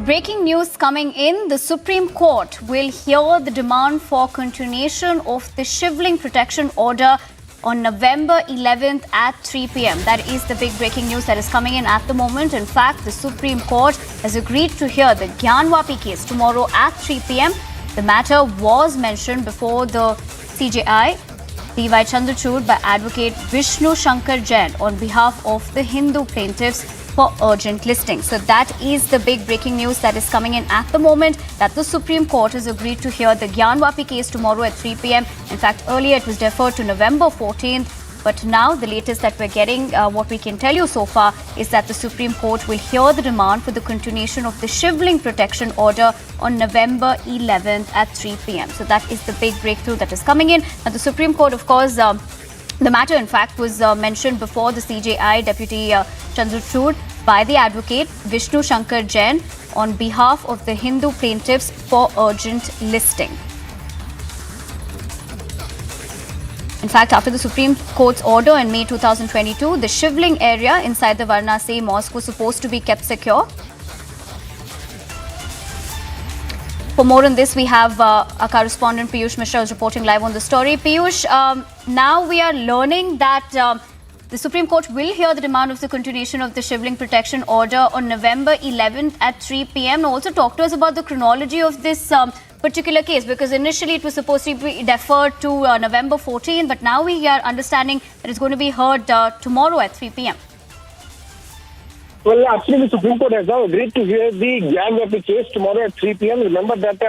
Breaking news coming in, the Supreme Court will hear the demand for continuation of the Shivling Protection Order on November 11th at 3 p.m. That is the big breaking news that is coming in at the moment. In fact, the Supreme Court has agreed to hear the Gyanwapi case tomorrow at 3 p.m. The matter was mentioned before the CJI, D.Y. Chandrachud, by Advocate Vishnu Shankar Jain on behalf of the Hindu plaintiffs for urgent listing. So that is the big breaking news that is coming in at the moment, that the Supreme Court has agreed to hear the Gyanwapi case tomorrow at 3 p.m. In fact, earlier it was deferred to November 14th. But now the latest that we're getting, what we can tell you so far, is that the Supreme Court will hear the demand for the continuation of the Shivling Protection Order on November 11th at 3 p.m. So that is the big breakthrough that is coming in. Now the Supreme Court, of course, the matter, in fact, was mentioned before the CJI Deputy Chandrachud by the advocate Vishnu Shankar Jain on behalf of the Hindu plaintiffs for urgent listing. In fact, after the Supreme Court's order in May 2022, the Shivling area inside the Varanasi mosque was supposed to be kept secure. For more on this, we have our correspondent Piyush Mishra is reporting live on the story. Piyush, now we are learning that the Supreme Court will hear the demand of the continuation of the Shivling Protection Order on November 11th at 3 p.m. Now also talk to us about the chronology of this particular case, because initially it was supposed to be deferred to November 14th, but now we are understanding that it's going to be heard tomorrow at 3 p.m.
Well, actually, the Supreme Court has now agreed to hear the Jayanti case tomorrow at 3 p.m. Remember that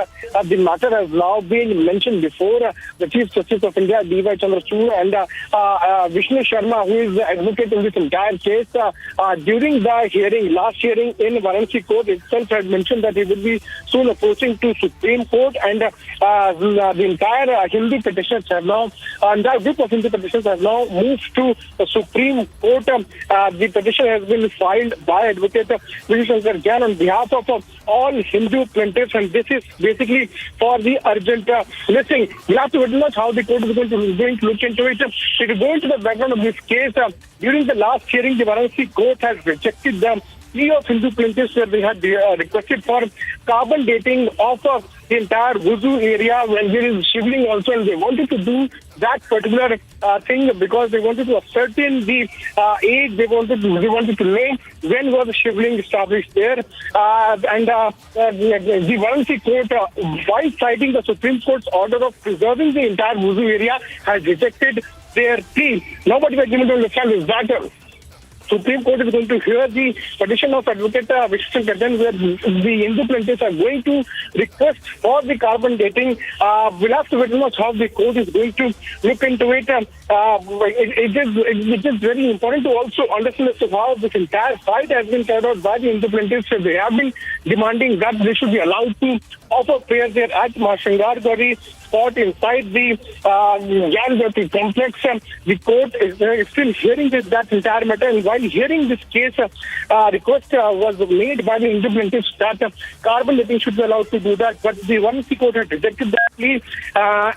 the matter has now been mentioned before the Chief Justice of India, D.Y. Chandrachud, and Vishnu Sharma, who is the advocate in this entire case. During the last hearing in Varanasi Court itself, had mentioned that he will be soon approaching to Supreme Court, and the entire Hindu petitioners have now, the group of Hindu petitioners have now moved to the Supreme Court. The petition has been filed by Advocate Vishnu Sharma on behalf of all Hindu plaintiffs, and this is basically for the urgent listing. We'll have to witness how the court is going to look into it. If you go into the background of this case, during the last hearing, the Varanasi court has rejected the plea of Hindu plaintiffs where they had requested for carbon dating of the entire Wuzu area when there is shivling also, and they wanted to do that particular thing because they wanted to ascertain the age they wanted to name when was the shivling established there. The Varanasi court, while citing the Supreme Court's order of preserving the entire Wuzu area, has rejected their plea. Now what we are given to understand is that Supreme Court is going to hear the petition of Advocate Vishnu Sharma, where the Hindu plaintiffs are going to request for the carbon dating. We'll have to witness how the court is going to look into it. It is very important to also understand as to how this entire fight has been carried out by the Hindu plaintiffs. They have been demanding that they should be allowed to offer prayer there at Mashangar Gauri spot inside the Jayanti complex. The court is still hearing that entire matter, and while hearing this case, request was made by the Hindu plaintiffs that carbon dating should be allowed to do that, but the Varanasi court had rejected that plea.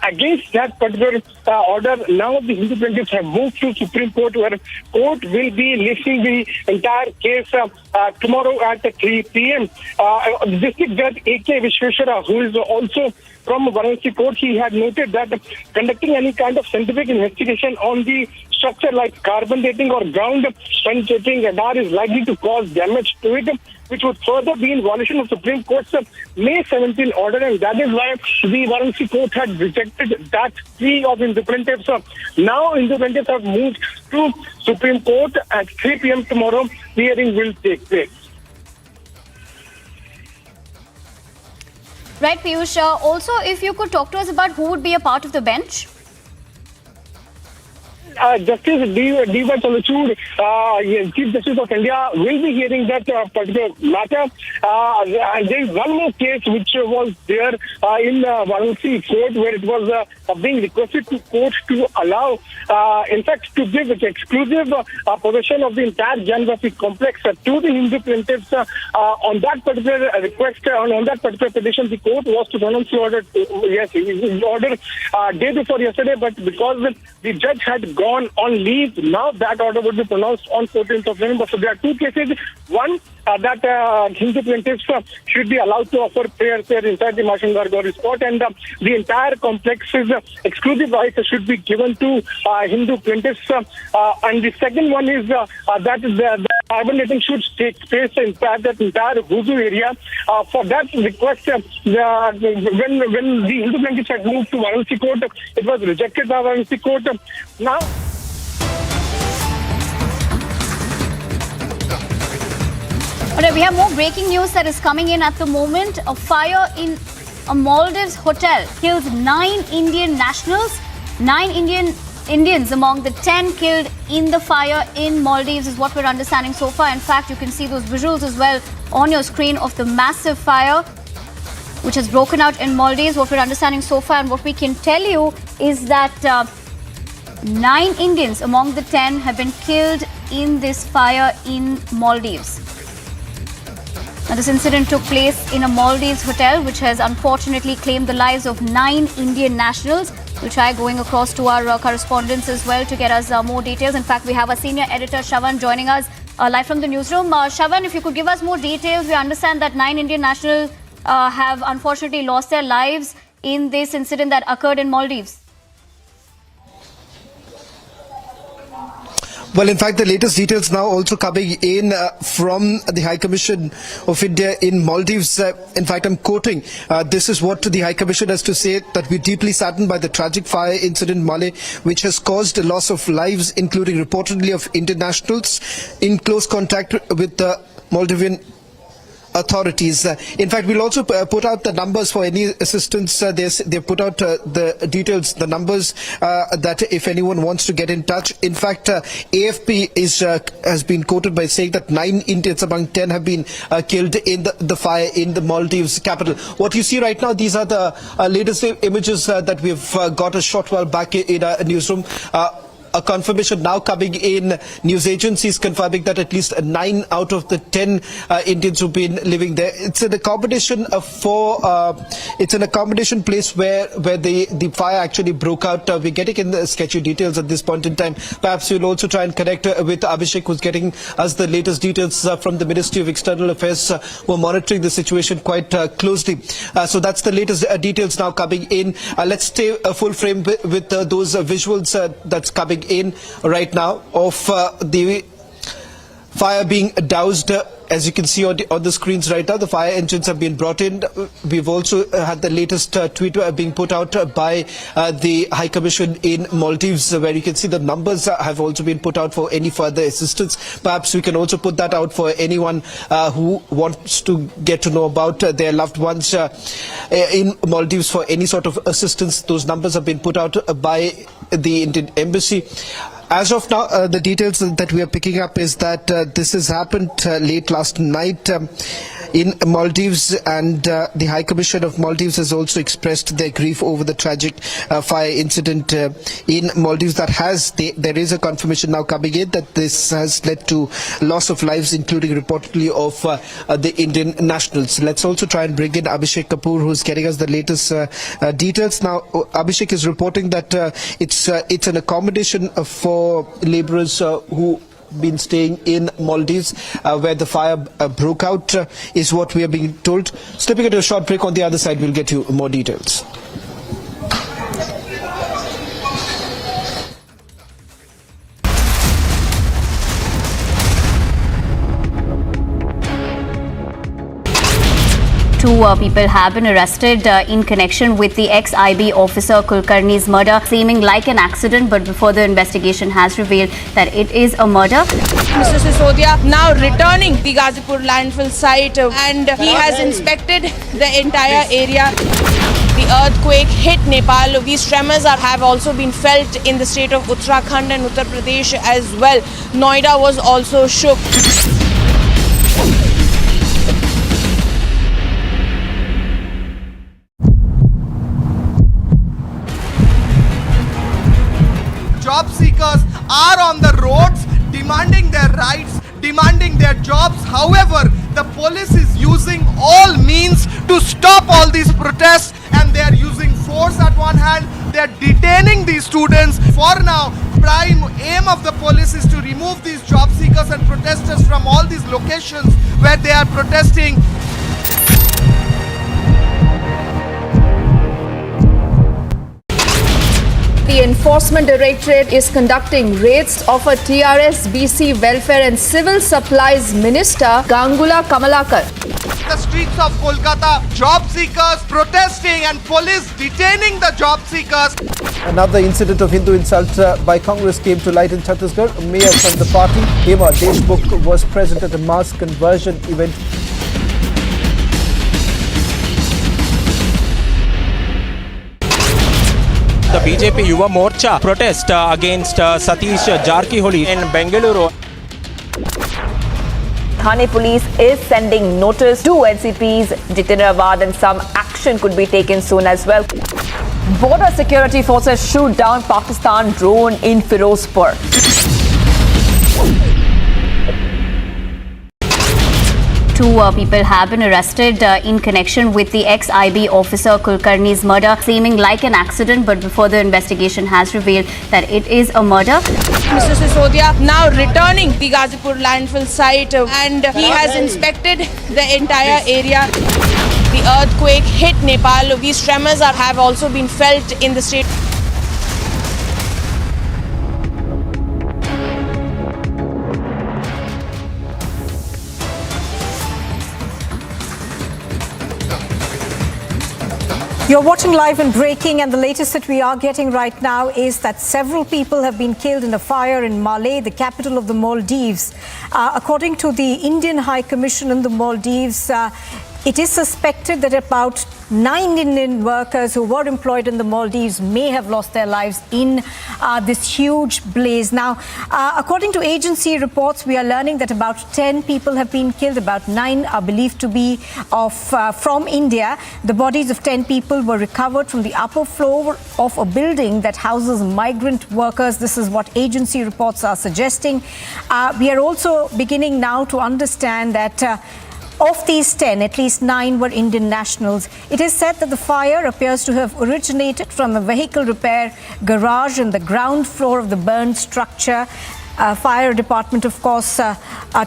Against that particular order, now the Hindu plaintiffs have moved to Supreme Court, where court will be listing the entire case tomorrow at 3 p.m. District Judge A.K. Vishweshwara, who is also from Varanasi court, he had noted that conducting any kind of scientific investigation on the structure like carbon dating or ground penetrating radar is likely to cause damage to it, which would further be in violation of Supreme Court's May 17 order, and that is why the Varanasi court had rejected that plea of Hindu plaintiffs. Now Hindu plaintiffs have moved to Supreme Court at 3 p.m. tomorrow. The hearing will take place.
Right, Piyush. Also, if you could talk to us about who would be a part of the bench.
Justice D.Y. Chandrachud, Chief Justice of India, will be hearing that particular matter. And there is one more case which was there in Varanasi court, where it was being requested to court to allow, in fact, to give exclusive possession of the entire Jayanti complex to the Hindu plaintiffs. On that particular request, on that particular petition, the court was to pronounce the order. Yes, the order day before yesterday, but because the judge had gone on leave, now that order would be pronounced on 14th of November. So there are two cases. One, that Hindu plaintiffs should be allowed to offer prayers there inside the Mashangar Gauri spot, and the entire complex's exclusive rights should be given to Hindu plaintiffs. And the second one is that the carbon dating should take place inside that entire Wuzu area. For that request, when the Hindu plaintiffs had moved to Varanasi court, it was rejected by Varanasi court. Now,
Alright, we have more breaking news that is coming in at the moment. A fire in a Maldives hotel kills 9 Indian nationals. 9 Indians among the 10 killed in the fire in Maldives is what we're understanding so far. In fact, you can see those visuals as well on your screen of the massive fire which has broken out in Maldives. What we're understanding so far, and what we can tell you, is that 9 Indians among the 10 have been killed in this fire in Maldives. Now, this incident took place in a Maldives hotel, which has unfortunately claimed the lives of 9 Indian nationals. We'll try going across to our correspondents as well to get us more details. In fact, we have our senior editor, Shravan, joining us live from the newsroom. Shravan, if you could give us more details. We understand that 9 Indian nationals have unfortunately lost their lives in this incident that occurred in Maldives.
Well, in fact, the latest details now also coming in from the High Commission of India in Maldives. In fact, I'm quoting, this is what the High Commission has to say, that we're deeply saddened by the tragic fire incident in Malé, which has caused a loss of lives, including reportedly of Indian nationals in close contact with the Maldivian authorities. In fact, we'll also put out the numbers for any assistance. They put out the details, the numbers that if anyone wants to get in touch. In fact, AFP has been quoted by saying that 9 Indians among 10 have been killed in the fire in the Maldives capital. What you see right now, these are the latest images that we've got a short while back in our newsroom. A confirmation now coming in. News agencies confirming that at least 9 out of the 10 Indians who've been living there. It's an accommodation it's an accommodation place where the fire actually broke out. We're getting in the sketchy details at this point in time. Perhaps we'll also try and connect with Abhishek, who's getting us the latest details from the Ministry of External Affairs. We're monitoring the situation quite closely. So that's the latest details now coming in. Let's stay full frame with those visuals that's coming in right now of the fire being doused. As you can see on the screens right now, the fire engines have been brought in. We've also had the latest tweet being put out by the High Commission in Maldives, where you can see the numbers have also been put out for any further assistance. Perhaps we can also put that out for anyone who wants to get to know about their loved ones in Maldives for any sort of assistance. Those numbers have been put out by the Indian Embassy. As of now, the details that we are picking up is that this has happened late last night in Maldives, and the High Commission of Maldives has also expressed their grief over the tragic fire incident in Maldives. There is a confirmation now coming in that this has led to loss of lives, including reportedly of the Indian nationals. Let's also try and bring in Abhishek Kapoor, who's getting us the latest details. Now, Abhishek is reporting that it's an accommodation for laborers who been staying in Maldives where the fire broke out is what we are being told. Stepping into a short break. On the other side, we'll get you more details.
Two people have been arrested in connection with the ex-IB officer Kulkarni's murder, seeming like an accident, but before the investigation has revealed that it is a murder.
Mr. Sisodia now returning the Ghazipur landfill site, and he has inspected the entire area. The earthquake hit Nepal. These tremors have also been felt in the state of Uttarakhand and Uttar Pradesh as well. Noida was also shook.
Job seekers are on the roads demanding their rights, demanding their jobs. However, the police is using all means to stop all these protests, and they are using force at one hand. They are detaining these students. For now, prime aim of the police is to remove these job seekers and protesters from all these locations where they are protesting.
The Enforcement Directorate is conducting raids of a TRS BC Welfare and Civil Supplies Minister, Gangula Kamalakar.
The streets of Kolkata, job seekers protesting and police detaining the job seekers.
Another incident of Hindu insult by Congress came to light in Chhattisgarh. A mayor from the party, Idgah, was present at a mass conversion event.
The BJP Yuva Morcha protest against Satish Jarkiholi in Bengaluru.
Thane police is sending notice to NCPs, Jitindravad, and some action could be taken soon as well. Border security forces shoot down Pakistan drone in Firozpur.
Two people have been arrested in connection with the ex-IB officer Kulkarni's murder, seeming like an accident, but before the investigation has revealed that it is a murder.
Mr. Sisodia now returning the Ghazipur landfill site, and he has inspected the entire area. The earthquake hit Nepal. These tremors have also been felt in the state.
You're watching Live and Breaking, and the latest that we are getting right now is that several people have been killed in a fire in Malé, the capital of the Maldives. According to the Indian High Commission in the Maldives, it is suspected that about 9 Indian workers who were employed in the Maldives may have lost their lives in this huge blaze. Now, according to agency reports, we are learning that about 10 people have been killed. About 9 are believed to be from India. The bodies of 10 people were recovered from the upper floor of a building that houses migrant workers. This is what agency reports are suggesting. We are also beginning now to understand that of these 10, at least 9 were Indian nationals. It is said that the fire appears to have originated from a vehicle repair garage in the ground floor of the burned structure. Fire department, of course,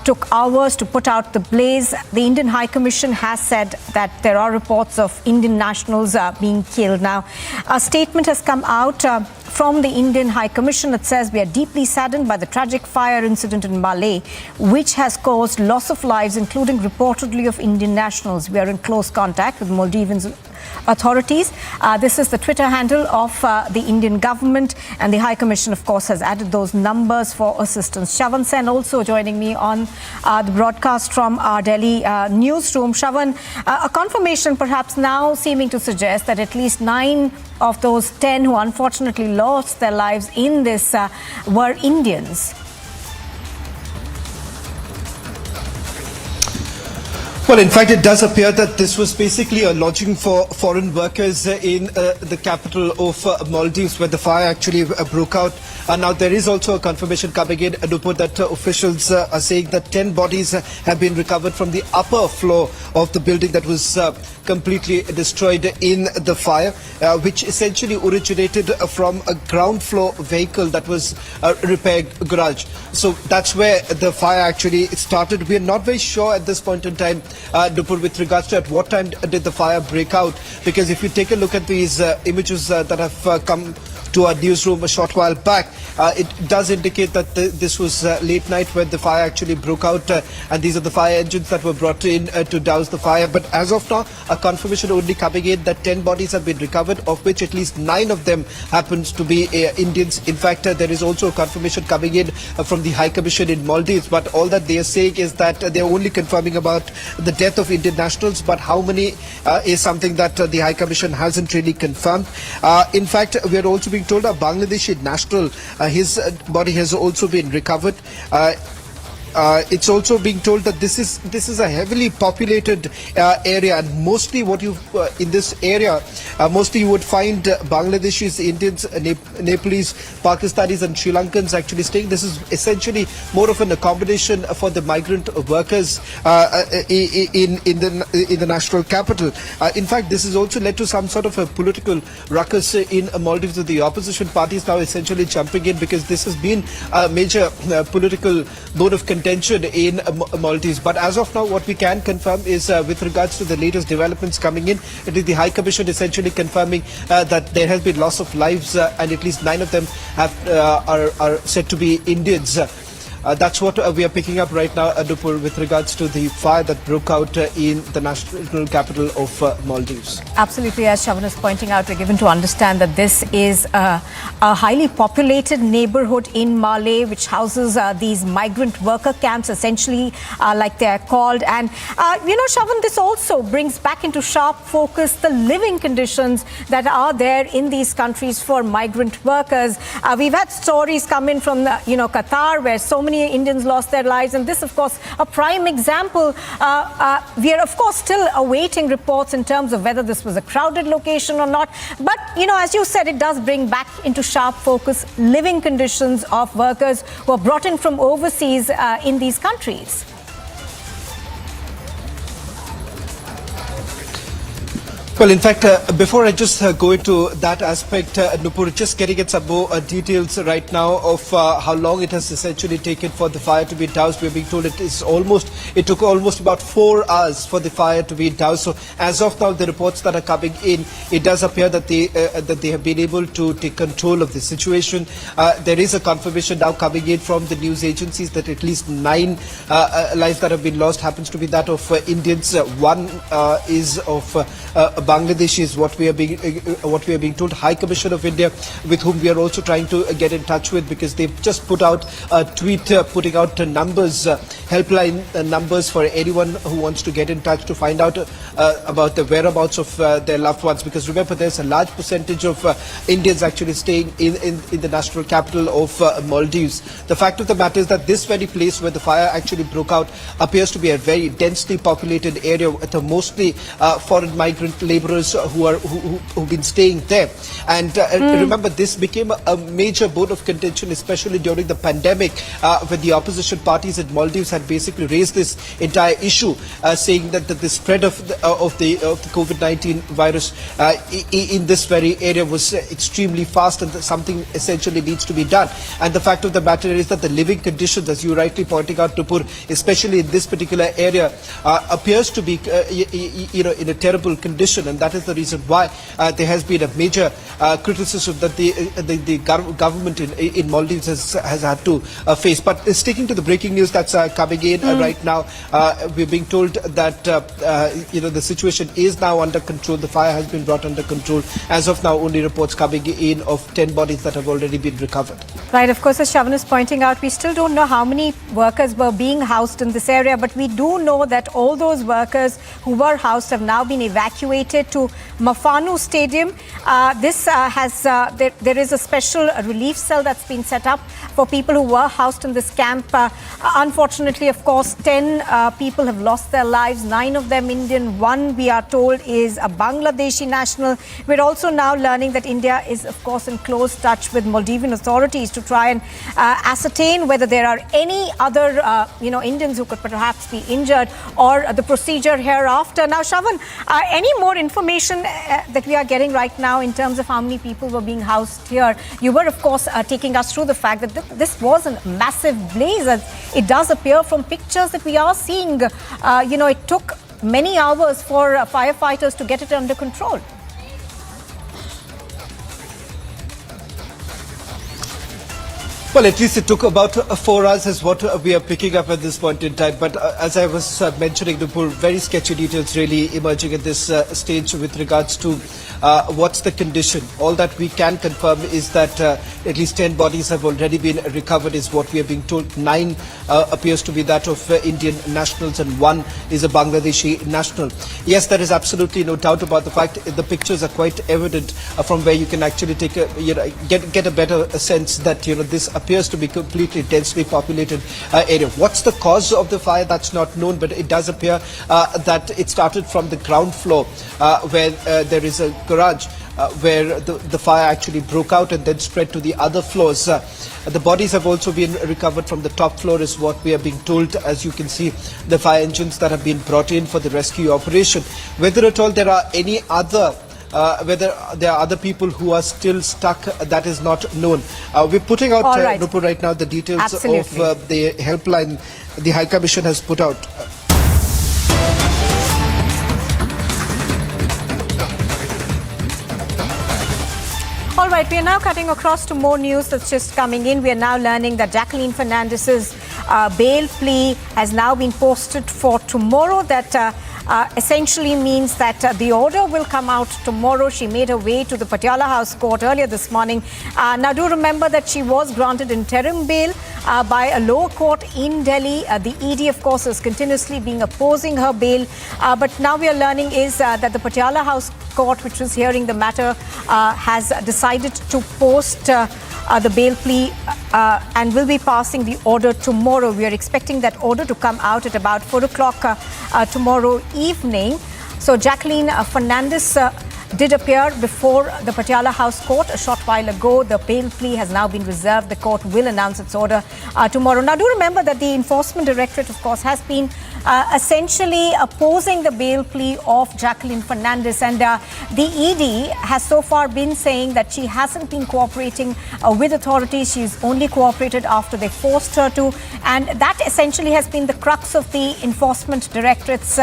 took hours to put out the blaze. The Indian High Commission has said that there are reports of Indian nationals being killed. Now, a statement has come out from the Indian High Commission. It says, we are deeply saddened by the tragic fire incident in Malé, which has caused loss of lives, including reportedly of Indian nationals. We are in close contact with Maldivian authorities. This is the Twitter handle of the Indian government, and the High Commission, of course, has added those numbers for assistance. Shavan Sen also joining me on the broadcast from our Delhi newsroom. Shavan, a confirmation perhaps now seeming to suggest that at least 9 of those 10 who unfortunately lost their lives in this were Indians.
Well, in fact, it does appear that this was basically a lodging for foreign workers in the capital of Maldives, where the fire actually broke out. Now, there is also a confirmation coming in, Anupur, that officials are saying that 10 bodies have been recovered from the upper floor of the building that was completely destroyed in the fire, which essentially originated from a ground floor vehicle that was a repair garage. So that's where the fire actually started. We are not very sure at this point in time, Dupur, with regards to at what time did the fire break out, because if you take a look at these images that have come to our newsroom a short while back, it does indicate that this was late night when the fire actually broke out, and these are the fire engines that were brought in to douse the fire. But as of now, a confirmation only coming in that 10 bodies have been recovered, of which at least 9 of them happens to be Indians. In fact, there is also a confirmation coming in from the High Commission in Maldives, but all that they are saying is that they are only confirming about the death of Indian nationals, but how many is something that the High Commission hasn't really confirmed. In fact, we are also being told a Bangladeshi national, his body has also been recovered. It's also being told that this is a heavily populated area, and mostly what you in this area, mostly you would find Bangladeshis, Indians, Nepalese, Pakistanis, and Sri Lankans actually staying. This is essentially more of an accommodation for the migrant workers in the national capital. In fact, this has also led to some sort of a political ruckus in Maldives, with the opposition parties now essentially jumping in, because this has been a major political bone of contention in Maldives. But as of now, what we can confirm is with regards to the latest developments coming in, it is the High Commission essentially confirming that there has been loss of lives, and at least 9 of them are said to be Indians. That's what we are picking up right now, Adupur, with regards to the fire that broke out in the national capital of Maldives.
Absolutely, as Shavan is pointing out, we're given to understand that this is a highly populated neighborhood in Malé, which houses these migrant worker camps, essentially, like they are called. And, Shavan, this also brings back into sharp focus the living conditions that are there in these countries for migrant workers. We've had stories come in from, Qatar, where so many Indians lost their lives, and this, of course, a prime example. We are, of course, still awaiting reports in terms of whether this was a crowded location or not. But, as you said, it does bring back into sharp focus living conditions of workers who are brought in from overseas in these countries.
Well, in fact, before I just go into that aspect, Nupur, just getting at some more details right now of how long it has essentially taken for the fire to be doused. We're being told it took almost about 4 hours for the fire to be doused. So as of now, the reports that are coming in, it does appear that they have been able to take control of the situation. There is a confirmation now coming in from the news agencies that at least 9 lives that have been lost happens to be that of Indians. One is of Bangladeshi is what we are being told. High Commission of India, with whom we are also trying to get in touch with, because they've just put out a tweet putting out numbers, helpline numbers for anyone who wants to get in touch to find out about the whereabouts of their loved ones. Because remember, there's a large percentage of Indians actually staying in the national capital of Maldives. The fact of the matter is that this very place where the fire actually broke out appears to be a very densely populated area with mostly foreign migrant laborers who've been staying there. And remember, this became a major bone of contention, especially during the pandemic, when the opposition parties in Maldives had basically raised this entire issue, saying that the spread of the COVID-19 virus in this very area was extremely fast, and something essentially needs to be done. And the fact of the matter is that the living conditions, as you rightly pointing out, Tipu, especially in this particular area, appears to be in a terrible condition, and that is the reason why there has been a major criticism that the government in Maldives has had to face. But sticking to the breaking news that's coming in right now, we're being told that the situation is now under control. The fire has been brought under control. As of now, only reports coming in of 10 bodies that have already been recovered.
Right, of course, as Shravan is pointing out, we still don't know how many workers were being housed in this area, but we do know that all those workers who were housed have now been evacuated to Mafanu Stadium. There is a special relief cell that's been set up for people who were housed in this camp. Unfortunately, of course, 10 people have lost their lives, 9 of them Indian, 1 we are told is a Bangladeshi national. We're also now learning that India is, of course, in close touch with Maldivian authorities to try and ascertain whether there are any other Indians who could perhaps be injured, or the procedure hereafter. Now, Shravan, any more information that we are getting right now in terms of how many people were being housed here? You were, of course, taking us through the fact that this was a massive blaze. It does appear from pictures that we are seeing, it took many hours for firefighters to get it under control.
Well, at least it took about 4 hours is what we are picking up at this point in time. But as I was mentioning, the very sketchy details really emerging at this stage with regards to what's the condition. All that we can confirm is that at least 10 bodies have already been recovered, is what we are being told. 9 appears to be that of Indian nationals, and 1 is a Bangladeshi national. Yes, there is absolutely no doubt about the fact. The pictures are quite evident from where you can actually take get a better sense that this appears to be completely densely populated area. What's the cause of the fire? That's not known, but it does appear that it started from the ground floor where there is a garage where the fire actually broke out and then spread to the other floors. The bodies have also been recovered from the top floor, is what we are being told. As you can see, the fire engines that have been brought in for the rescue operation. Whether at all there are any other whether there are other people who are still stuck, that is not known. We're putting out, Nupur, right now the details of the helpline the High Commission has put out.
All right, we are now cutting across to more news that's just coming in. We are now learning that Jacqueline Fernandez's bail plea has now been posted for tomorrow. That essentially means that the order will come out tomorrow. She made her way to the Patiala House Court earlier this morning. Now, do remember that she was granted interim bail by a lower court in Delhi. The ED, of course, is continuously being opposing her bail. But now we are learning is that the Patiala House Court, which was hearing the matter, has decided to post the bail plea and will be passing the order tomorrow. We are expecting that order to come out at about 4 o'clock tomorrow evening. So Jacqueline Fernandez did appear before the Patiala House Court a short while ago. The bail plea has now been reserved. The court will announce its order tomorrow. Now, do remember that the Enforcement Directorate, of course, has been essentially opposing the bail plea of Jacqueline Fernandez, and the ED has so far been saying that she hasn't been cooperating with authorities. She's only cooperated after they forced her to, and that essentially has been the crux of the Enforcement Directorate's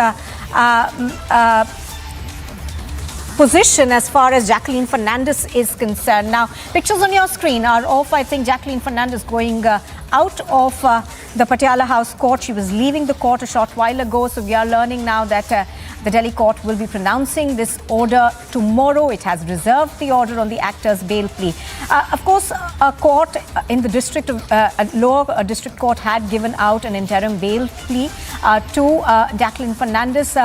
position as far as Jacqueline Fernandez is concerned. Now, pictures on your screen are of, I think, Jacqueline Fernandez going out of the Patiala House Court. She was leaving the court a short while ago, so we are learning now that The Delhi court will be pronouncing this order tomorrow. It has reserved the order on the actor's bail plea. Of course, a court in the district of lower district court had given out an interim bail plea to Jacqueline Fernandez,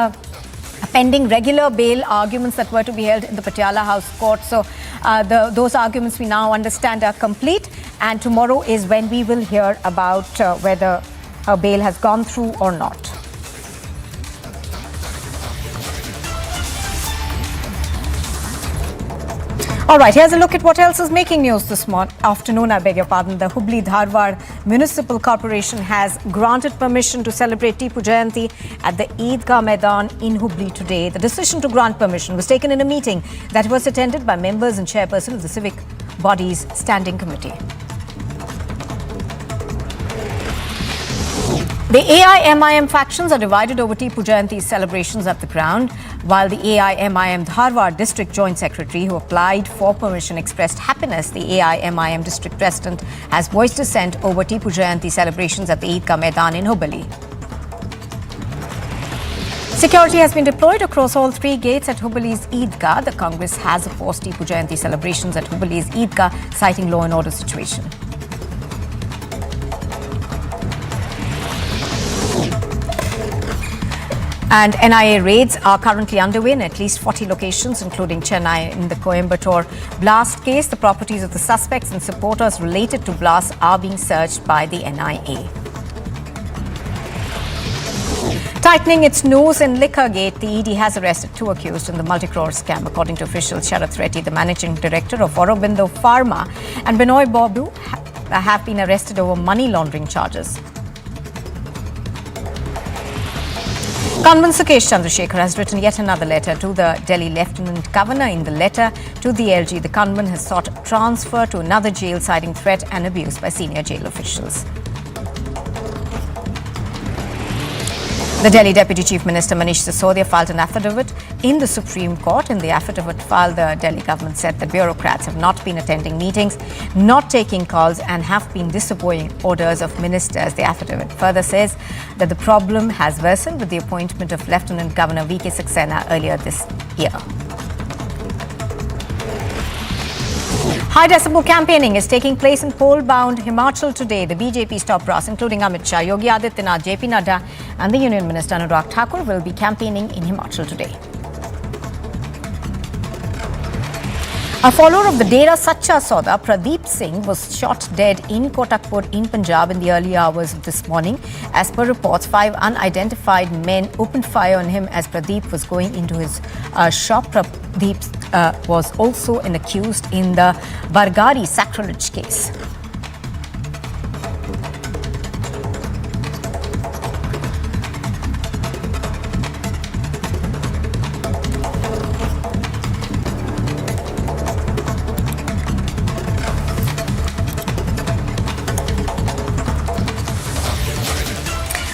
pending regular bail arguments that were to be held in the Patiala House Court. So those arguments we now understand are complete, and tomorrow is when we will hear about whether her bail has gone through or not. All right, here's a look at what else is making news this afternoon. I beg your pardon. The Hubbali Dharwad Municipal Corporation has granted permission to celebrate Tipu Jayanti at the Idgah Maidan in Hubbali today. The decision to grant permission was taken in a meeting that was attended by members and chairperson of the Civic Body's Standing Committee. The AIMIM factions are divided over Tipu Jayanti's celebrations at the ground, while the AIMIM Dharwad District Joint Secretary, who applied for permission, expressed happiness. The AIMIM District President has voiced dissent over Tipu Jayanti celebrations at the Idgah Maidan in Hubbali. Security has been deployed across all three gates at Hubbali's Idgah. The Congress has opposed Tipu Jayanti celebrations at Hubbali's Idgah, citing law and order situation. And NIA raids are currently underway in at least 40 locations, including Chennai. In the Coimbatore blast case, the properties of the suspects and supporters related to blasts are being searched by the NIA. Tightening its nose in liquor gate, the ED has arrested 2 accused in the multi-crore scam. According to officials, Sharath Reddy, the managing director of Aurobindo Pharma, and Binoy Babu have been arrested over money laundering charges. Gunman Sukesh Chandrasekhar has written yet another letter to the Delhi Lieutenant Governor. In the letter to the LG, the gunman has sought transfer to another jail, citing threat and abuse by senior jail officials. The Delhi Deputy Chief Minister Manish Sisodia filed an affidavit in the Supreme Court. In the affidavit filed, the Delhi government said that bureaucrats have not been attending meetings, not taking calls, and have been disobeying orders of ministers. The affidavit further says that the problem has worsened with the appointment of Lieutenant Governor V.K. Saxena earlier this year. High decibel campaigning is taking place in poll-bound Himachal today. The BJP's top brass, including Amit Shah, Yogi Adityanath, JP Nadda and the Union Minister Anurag Thakur, will be campaigning in Himachal today. A follower of the Dera Sacha Sauda, Pradeep Singh, was shot dead in Kotakpur in Punjab in the early hours of this morning. As per reports, 5 unidentified men opened fire on him as Pradeep was going into his shop. Pradeep was also an accused in the Bargari sacrilege case.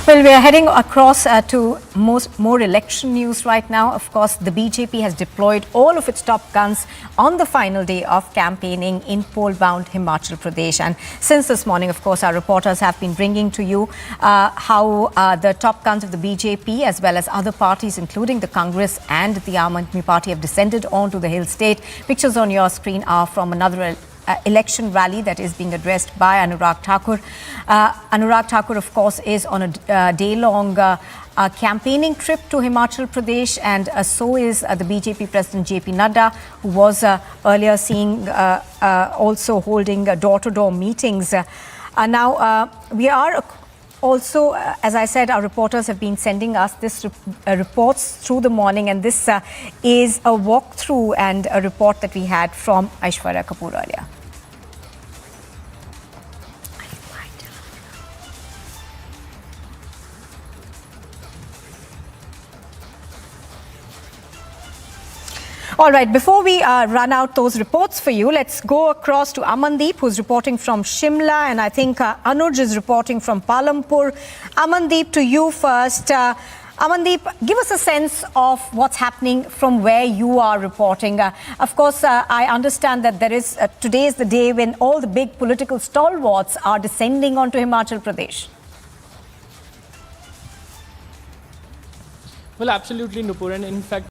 Well, we are heading across to more election news right now. Of course, the BJP has deployed all of its top guns on the final day of campaigning in poll-bound Himachal Pradesh. And since this morning, of course, our reporters have been bringing to you how the top guns of the BJP, as well as other parties, including the Congress and the Aam Aadmi Party, have descended onto the hill state. Pictures on your screen are from another election rally that is being addressed by Anurag Thakur. Anurag Thakur, of course, is on a day-long campaigning trip to Himachal Pradesh, and so is the BJP President JP Nadda, who was earlier seen also holding door-to-door meetings. Now, we are also, as I said, our reporters have been sending us this reports through the morning, and this is a walkthrough and a report that we had from Aishwarya Kapoor earlier. All right, before we run out those reports for you, let's go across to Amandeep, who's reporting from Shimla, and I think Anuj is reporting from Palampur. Amandeep, to you first. Amandeep, give us a sense of what's happening from where you are reporting. Of course, I understand that there is today is the day when all the big political stalwarts are descending onto Himachal Pradesh.
Well, absolutely, Nupur. And in fact,